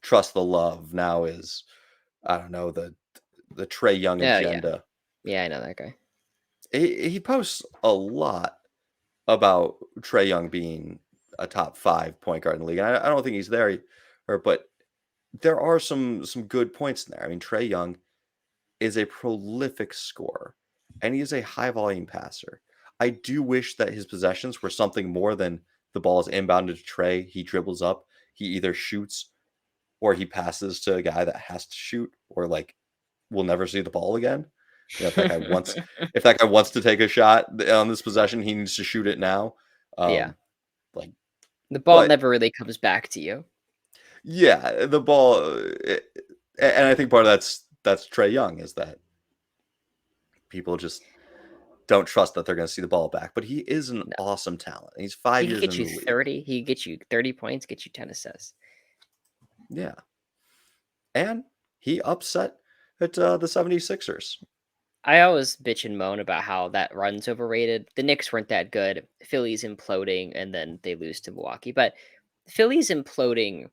S1: Trust the Love. Now is, I don't know, the Trae Young
S2: Oh yeah,
S1: agenda.
S2: yeah, I know that guy.
S1: He posts a lot about Trae Young being a top 5 point guard in the league. And I don't think he's there, but there are some good points in there. I mean, Trae Young is a prolific scorer, and he is a high volume passer. I do wish that his possessions were something more than the ball is inbounded to Trae. He dribbles up, he either shoots or he passes to a guy that has to shoot, or like we'll never see the ball again. If that guy wants to take a shot on this possession, he needs to shoot it now.
S2: Yeah,
S1: Um, like,
S2: the ball
S1: but
S2: never really comes back to you.
S1: yeah, the ball, and I think part of that's Trae Young is that people just don't trust that they're going to see the ball back. But he is an
S2: No,
S1: awesome talent. He's
S2: he
S1: 5
S2: could
S1: years
S2: get
S1: in
S2: you
S1: the league.
S2: 30. He could get you 30 points, get you 10 assists.
S1: Yeah, and he upset the 76ers.
S2: I always bitch and moan about how that run's overrated. The Knicks weren't that good. Philly's imploding, and then they lose to Milwaukee. But Philly's imploding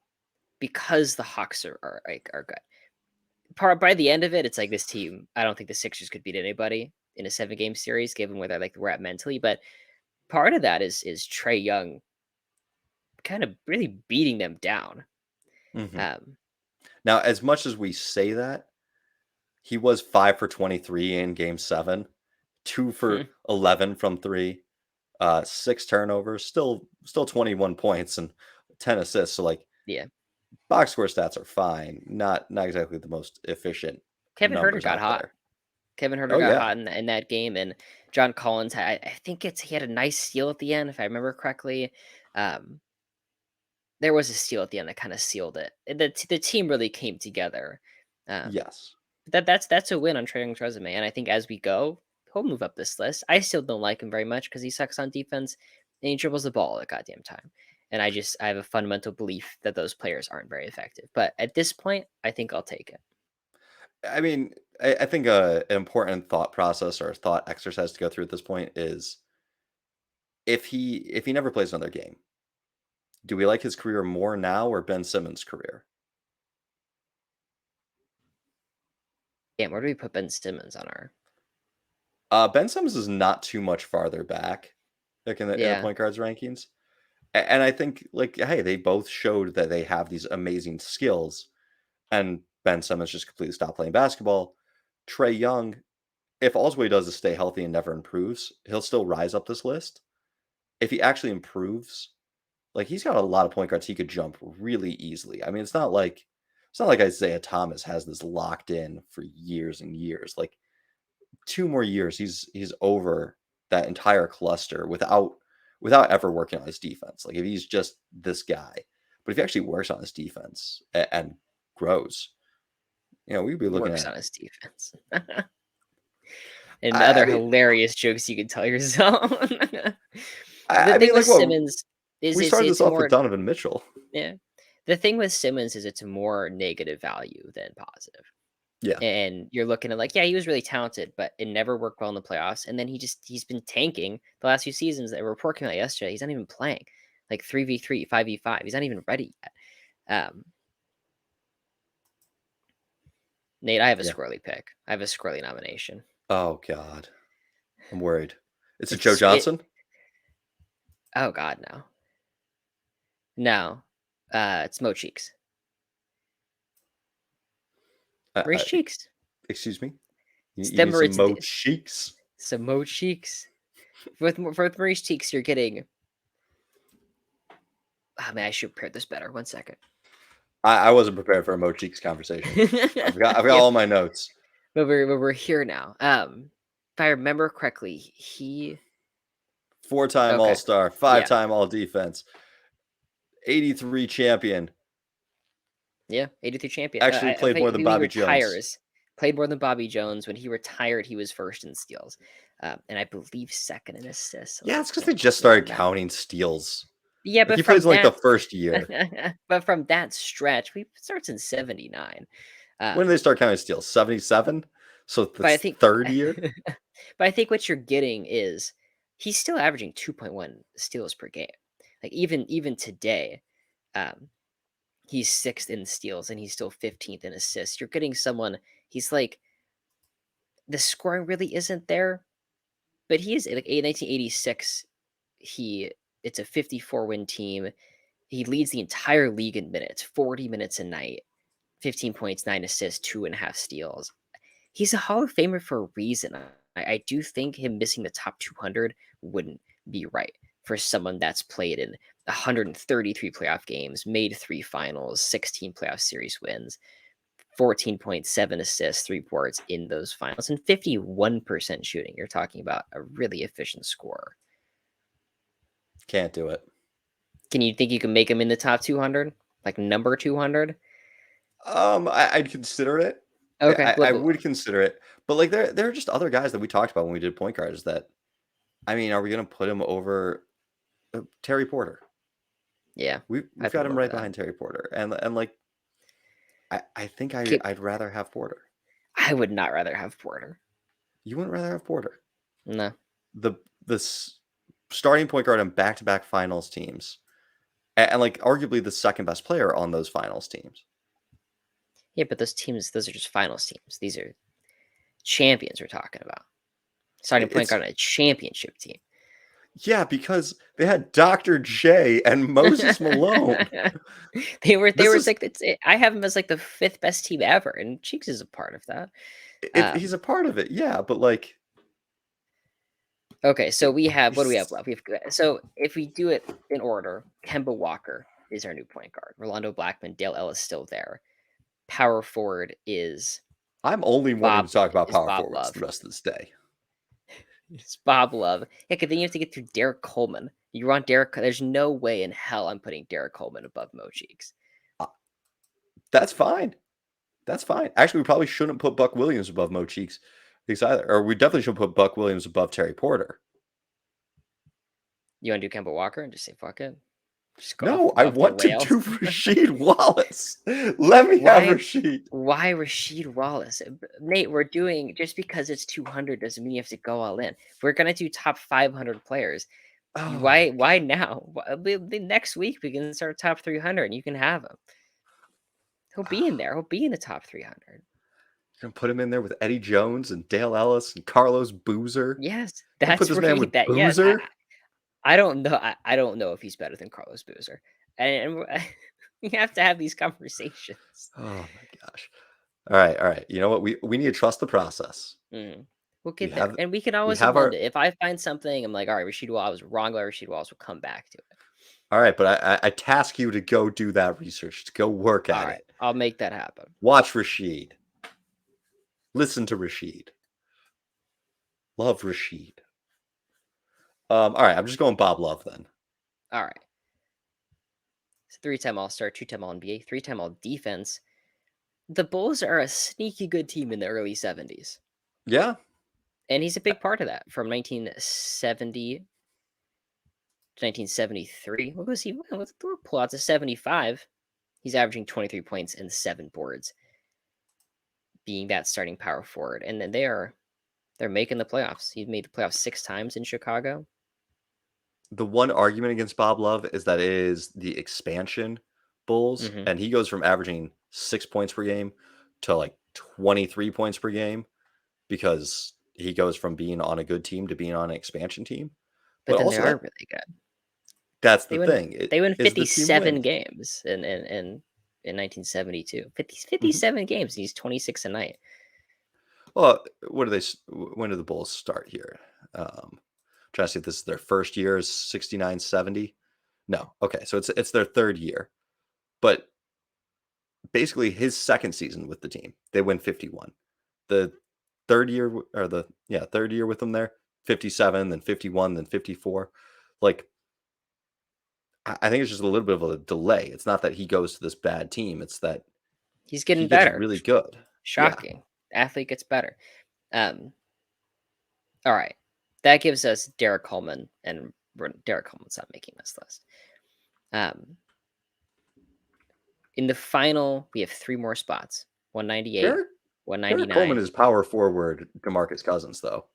S2: because the Hawks are good. By the end of it, it's like this team. I don't think the Sixers could beat anybody in a 7-game series, given where we're at mentally. But part of that is Trae Young kind of really beating them down.
S1: Mhm.
S2: Um,
S1: Now, as much as we say that, he was 5 for 23 in game 7, 2 for 11 from 3, 6 turnovers, still 21 points and 10 assists. So like
S2: yeah,
S1: box score stats are fine, not exactly the most efficient
S2: Kevin Herter
S1: numbers
S2: got
S1: out
S2: hot.
S1: there.
S2: Kevin Herter
S1: Oh
S2: got
S1: yeah.
S2: hot in that game, and John Collins I think he had a nice steal at the end, if I remember correctly. Um, there was a steal at the end that kind of sealed it. The team really came together. Um,
S1: Yes.
S2: that's a win on Trae Young's resume, and I think as we go, he'll move up this list. I still don't like him very much because he sucks on defense and he dribbles the ball all the goddamn time. And I have a fundamental belief that those players aren't very effective. But at this point, I think I'll take it.
S1: I mean, I think an important thought process or thought exercise to go through at this point is if he never plays another game, do we like his career more now or Ben Simmons' career?
S2: Damn, where do we put Ben Simmons on our?
S1: Ben Simmons is not too much farther back, like in the
S2: Yeah,
S1: point guards rankings. And I think like, hey, they both showed that they have these amazing skills, and Ben Simmons just completely stopped playing basketball. Trae Young, if all he does is stay healthy and never improves, he'll still rise up this list. If he actually improves, like he's got a lot of point guards he could jump really easily. I mean, it's not like Isaiah Thomas has this locked in for years and years. Like 2 more years, he's over that entire cluster without ever working on his defense. Like if he's just this guy, but if he actually works on his defense and grows, we'd be looking
S2: works
S1: at.
S2: on his defense. And
S1: I
S2: other
S1: mean,
S2: hilarious jokes you can tell yourself.
S1: I,
S2: The
S1: I
S2: thing
S1: mean,
S2: with
S1: like what?
S2: Simmons Is
S1: We
S2: it's
S1: started this
S2: it's
S1: off with
S2: more
S1: Donovan Mitchell.
S2: yeah. The thing with Simmons is it's more negative value than positive.
S1: Yeah.
S2: And you're looking at like, yeah, he was really talented, but it never worked well in the playoffs. And then he's been tanking the last few seasons. That report came out yesterday. He's not even playing like 3v3, 5v5. He's not even ready yet. Nate, I have a
S1: Yeah.
S2: squirrely pick. I have a squirrely nomination.
S1: Oh God. I'm worried. Is it Joe
S2: It's it.
S1: Johnson?
S2: Oh God, no, no. It's Mo Cheeks. Maurice
S1: I,
S2: Cheeks.
S1: excuse me?
S2: It's
S1: You need
S2: them.
S1: some Mo Cheeks?
S2: Some Mo Cheeks. With Maurice Cheeks, you're getting. Oh man, I should prepare this better. 1 second.
S1: I wasn't prepared for a Mo Cheeks conversation. I've got
S2: Yeah,
S1: all my notes.
S2: but we're here now. If I remember correctly, he
S1: 4-time
S2: okay.
S1: All-Star,
S2: Yeah,
S1: 5-time All-Defense, 83 champion.
S2: yeah, 83 champion.
S1: Actually
S2: I
S1: played more
S2: think
S1: than
S2: when he
S1: Bobby Jones.
S2: retires, played more than Bobby Jones. When he retired, he was first in steals, and I believe second in assists.
S1: Yeah, it's because
S2: Let
S1: they
S2: me
S1: just
S2: get
S1: started
S2: the math.
S1: counting steals.
S2: Yeah,
S1: Like
S2: but
S1: he plays
S2: from
S1: in like the
S2: that,
S1: first year.
S2: but from that stretch, we starts in 79.
S1: When did they start counting steals? 77? So the
S2: But I think,
S1: third year?
S2: but I think what you're getting is he's still averaging 2.1 steals per game. Like even today, um, he's sixth in steals and he's still 15th in assists. You're getting someone. He's like the scoring really isn't there, but he is like 1986. He it's a 54 win team. He leads the entire league in minutes, 40 minutes a night, 15 points, 9 assists, 2.5 steals. He's a Hall of Famer for a reason. I do think him missing the top 200 wouldn't be right for someone that's played in 133 playoff games, made 3 finals, 16 playoff series wins, 14.7 assists, 3 boards in those finals, and 51% shooting. You're talking about a really efficient scorer.
S1: Can't do it.
S2: Can you think you can make him in the top 200? Like number 200?
S1: I'd consider it.
S2: Okay.
S1: I would consider it. But like there are just other guys that we talked about when we did point guards that I mean, are we gonna put him over Terry Porter?
S2: Yeah.
S1: We've
S2: I put
S1: got
S2: him
S1: him
S2: over
S1: right
S2: that.
S1: behind Terry Porter. And like I think
S2: Kip,
S1: I'd rather have Porter.
S2: I would not rather have Porter.
S1: You wouldn't rather have Porter.
S2: No.
S1: The starting point guard on back-to-back finals teams. And like arguably the second best player on those finals teams.
S2: Yeah, but those teams, those are just finals teams. These are champions we're talking about. Starting point
S1: It's
S2: guard on a championship team.
S1: yeah, because they had Dr. J and Moses Malone.
S2: they were
S1: This is
S2: like I have them as like the fifth best team ever, and Cheeks is a part of that.
S1: he's a part of it, yeah, but like
S2: Okay, so we have what do we have
S1: he's-
S2: left? So if we do it in order, Kemba Walker is our new point guard. Rolando Blackman, Dale Ellis still there. Power forward is
S1: I'm only wanting to talk about power
S2: Bob
S1: forwards
S2: Love.
S1: the rest of this day.
S2: It's Bob Love. Yeah, because then you have to get through Derek Coleman. You want Derek? There's no way in hell I'm putting Derek Coleman above Mo Cheeks.
S1: That's fine. That's fine. Actually, we probably shouldn't put Buck Williams above Mo Cheeks either. Or we definitely should put Buck Williams above Terry Porter.
S2: You want to do Kemba Walker and just say fuck it? Just go
S1: No,
S2: off,
S1: I
S2: off the
S1: want to
S2: rails?
S1: do Rasheed Wallace. Let me have Rasheed.
S2: Why Rasheed Wallace? Nate, we're doing just because it's 200 doesn't mean you have to go all in. We're gonna do top 500 players.
S1: Oh,
S2: Why now? The next week we can start top 300 and you can have him. He'll be in there. He'll be in the top 300.
S1: You're gonna put him in there with Eddie Jones and Dale Ellis and Carlos Boozer.
S2: Yes,
S1: Put
S2: that's
S1: this
S2: where
S1: man with
S2: that. Yes,
S1: Boozer.
S2: I don't know. I don't know if he's better than Carlos Boozer, and we have to have these conversations.
S1: Oh my gosh! All right. You know what? We need to trust the process.
S2: Mm. We'll
S1: We
S2: get there,
S1: have
S2: and we can always
S1: have
S2: amend
S1: our
S2: it. If I find something, I'm like, all right, Rasheed Wallace, I was wrong about Rasheed Wallace. We'll come back to it.
S1: all right, but I task you to go do that research, to go work
S2: All
S1: at
S2: right,
S1: it.
S2: I'll make that happen.
S1: Watch Rasheed. Listen to Rasheed. Love Rasheed. All right, I'm just going Bob Love then.
S2: All right. It's 3-time All-Star, 2-time All-NBA, 3-time All-Defense. The Bulls are a sneaky good team in the early 70s.
S1: Yeah.
S2: And he's a big part of that from 1970 to 1973. What was he? Let's pull out to 75. He's averaging 23 points and 7 boards, being that starting power forward. And then they're making the playoffs. He's made the playoffs 6 times in Chicago.
S1: The one argument against Bob Love is that it is the expansion Bulls,
S2: Mhm.
S1: and he goes from averaging 6 points per game to like 23 points per game because he goes from being on a good team to being on an expansion team.
S2: But
S1: But
S2: then they
S1: also
S2: are
S1: that
S2: really good.
S1: that's the
S2: They win
S1: thing.
S2: they win
S1: Is the team
S2: 57
S1: wins.
S2: games in 1972. 50,
S1: Mhm.
S2: 57 games. He's 26 a night.
S1: Well, what do they? When do the Bulls start here? Trying to see if this is their first year. Is 69, 70? No. Okay, so it's their third year, but basically his second season with the team, they win 51. The third year or the third year with them there, 57, then 51, then 54. Like I think it's just a little bit of a delay. It's not that he goes to this bad team. It's that
S2: He's
S1: he
S2: getting
S1: gets
S2: better.
S1: really good. Yeah.
S2: Shocking. Athlete gets better. Um, all right. That gives us Derek Coleman, and Derek Coleman's not making this list. In the final, we have 3 more spots: 198,
S1: Derek
S2: 199.
S1: Coleman is power forward DeMarcus Cousins, though.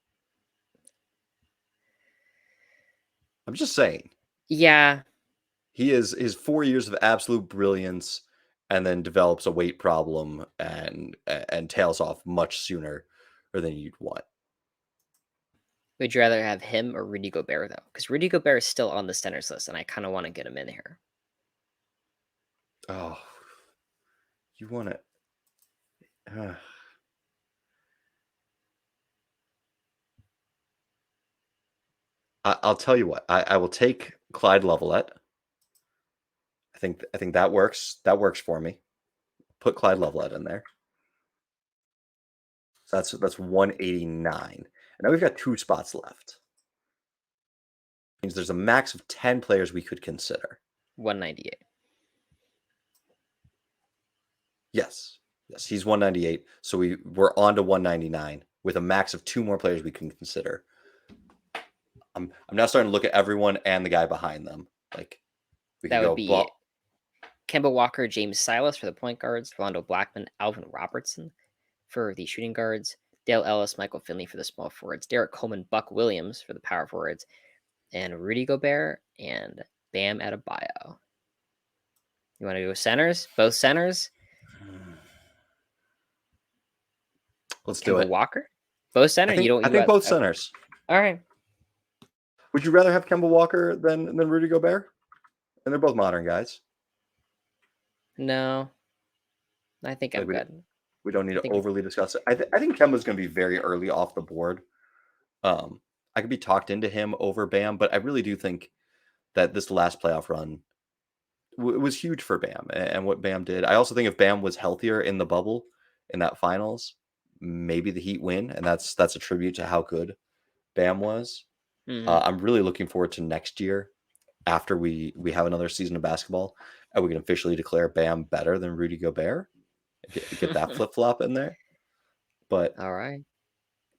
S1: I'm just saying.
S2: Yeah,
S1: He is his 4 years of absolute brilliance and then develops a weight problem and tails off much sooner than you'd want.
S2: would you rather have him or Rudy Gobert, though? Because Rudy Gobert is still on the centers list, and I kind of want to get him in here.
S1: Oh, you want to. I'll tell you what. I will take Clyde Levelette. I think that works. That works for me. Put Clyde Levelette in there. So that's 189. And now we've got 2 spots left. Means there's a max of 10 players we could consider.
S2: 198.
S1: Yes. Yes, he's 198. So we're on to 199 with a max of 2 more players we can consider. I'm now starting to look at everyone and the guy behind them. Like we
S2: That
S1: could
S2: would
S1: go
S2: be Kemba Walker, James Silas for the point guards, Rondo Blackman, Alvin Robertson for the shooting guards, Dale Ellis, Michael Finley for the small forwards, Derek Coleman, Buck Williams for the power forwards, and Rudy Gobert and Bam Adebayo. You want to go centers? Both centers?
S1: Let's do
S2: Kemba
S1: it.
S2: Walker? Both center?
S1: I think both centers.
S2: All right.
S1: Would you rather have Kemba Walker than Rudy Gobert? And they're both modern guys.
S2: No. I think I'm
S1: Like
S2: good.
S1: we don't need
S2: I
S1: to
S2: think
S1: overly discuss it. I think Kemba's going to be very early off the board. I could be talked into him over Bam, but I really do think that this last playoff run was huge for Bam and what Bam did. I also think if Bam was healthier in the bubble in that finals, maybe the Heat win, and that's a tribute to how good Bam was. I'm really looking forward to next year after we have another season of basketball and we can officially declare Bam better than Rudy Gobert. Get that flip flop in there. But
S2: all right.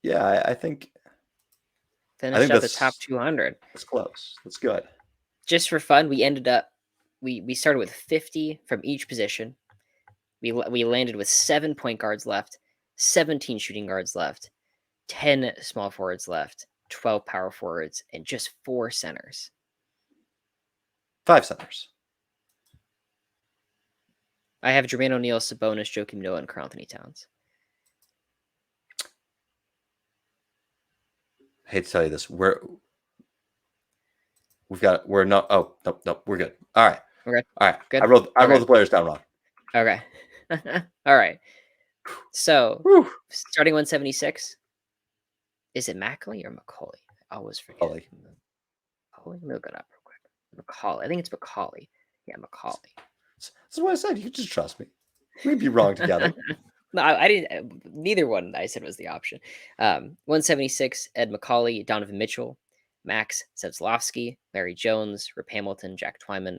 S1: yeah, I think
S2: Finished up the top 200.
S1: that's close. That's good.
S2: Just for fun, we ended up we started with 50 from each position. We landed with 7 point guards left, 17 shooting guards left, 10 small forwards left, 12 power forwards, and just 4 centers.
S1: 5 centers.
S2: I have Jermaine O'Neal, Sabonis, Joakim Noah, and Karl-Anthony Towns.
S1: I hate to tell you this. We're not. Oh no, we're good. All right.
S2: Okay.
S1: All right.
S2: Good.
S1: I wrote the players down wrong.
S2: Okay. All right. So
S1: Whew.
S2: starting 176. Is it Mackley or Macaulay? I always forget.
S1: Macaulay.
S2: Let me look it up real quick. Macaulay. I think it's Macaulay. Yeah, Macaulay.
S1: That's what I said. You can just trust me. We'd be wrong together.
S2: No, I didn't. Neither one I said was the option. 176, Ed Macaulay, Donovan Mitchell, Max Zevslovsky, Larry Jones, Rip Hamilton, Jack Twyman,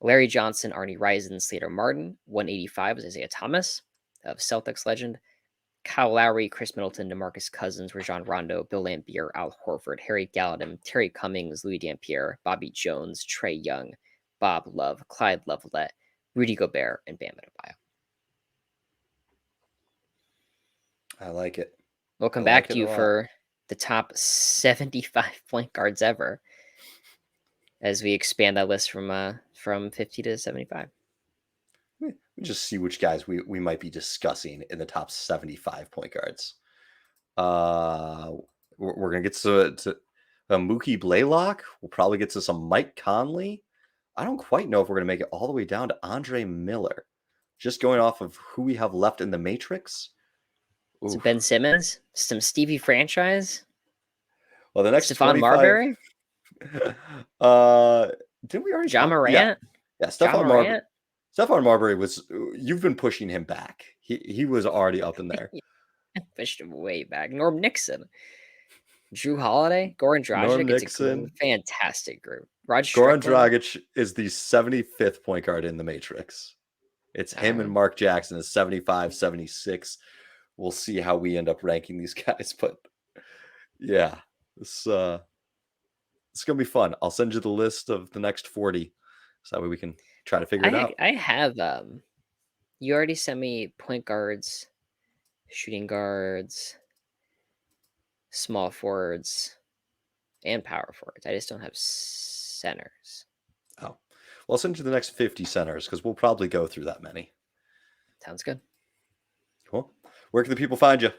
S2: Larry Johnson, Arnie Rison, Slater Martin. 185 was Isaiah Thomas of Celtics legend. Kyle Lowry, Chris Middleton, DeMarcus Cousins, Rajon Rondo, Bill Laimbeer, Al Horford, Harry Gallatin, Terry Cummings, Louis Dampier, Bobby Jones, Trey Young, Bob Love, Clyde Levelette, Rudy Gobert, and Bam Adebayo.
S1: I like it.
S2: We'll come
S1: I
S2: back
S1: like
S2: to
S1: it
S2: you
S1: a lot.
S2: for the top 75 point guards ever as we expand that list from 50 to 75.
S1: We just see which guys we might be discussing in the top 75 point guards. We're gonna get to Mookie Blaylock. We'll probably get to some Mike Conley. I don't quite know if we're gonna make it all the way down to Andre Miller. Just going off of who we have left in the Matrix.
S2: Some
S1: Oof.
S2: Ben Simmons, some Stevie Franchise,
S1: Well, the next
S2: Stephon
S1: 25.
S2: Marbury,
S1: Didn't we already
S2: John
S1: talk?
S2: Morant.
S1: Yeah,
S2: John
S1: Stephon Marbury.
S2: Morant.
S1: Stephon Marbury was. You've been pushing him back. He was already up in there.
S2: I pushed him way back. Norm Nixon, Drew Holiday, Goran
S1: Norm
S2: Dragic. It's a
S1: Nixon.
S2: fantastic group. Roger
S1: Goran
S2: Strickland.
S1: Dragic is the 75th point guard in the Matrix. It's him and Mark Jackson is 75, 76. We'll see how we end up ranking these guys, but yeah, it's gonna be fun. I'll send you the list of the next 40, so that way we can try to figure it out.
S2: I have you already sent me point guards, shooting guards, small forwards, and power forwards. I just don't have centers.
S1: Oh, well, I'll send you the next 50 centers because we'll probably go through that many.
S2: Sounds good.
S1: Cool. Where can the people find you?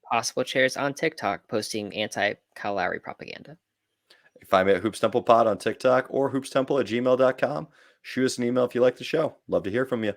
S2: Possible Chairs on TikTok, posting anti-Kyle Lowry propaganda.
S1: Find me at Hoops Temple Pod on TikTok or hoopstemple@gmail.com. Shoot us an email if you like the show. Love to hear from you.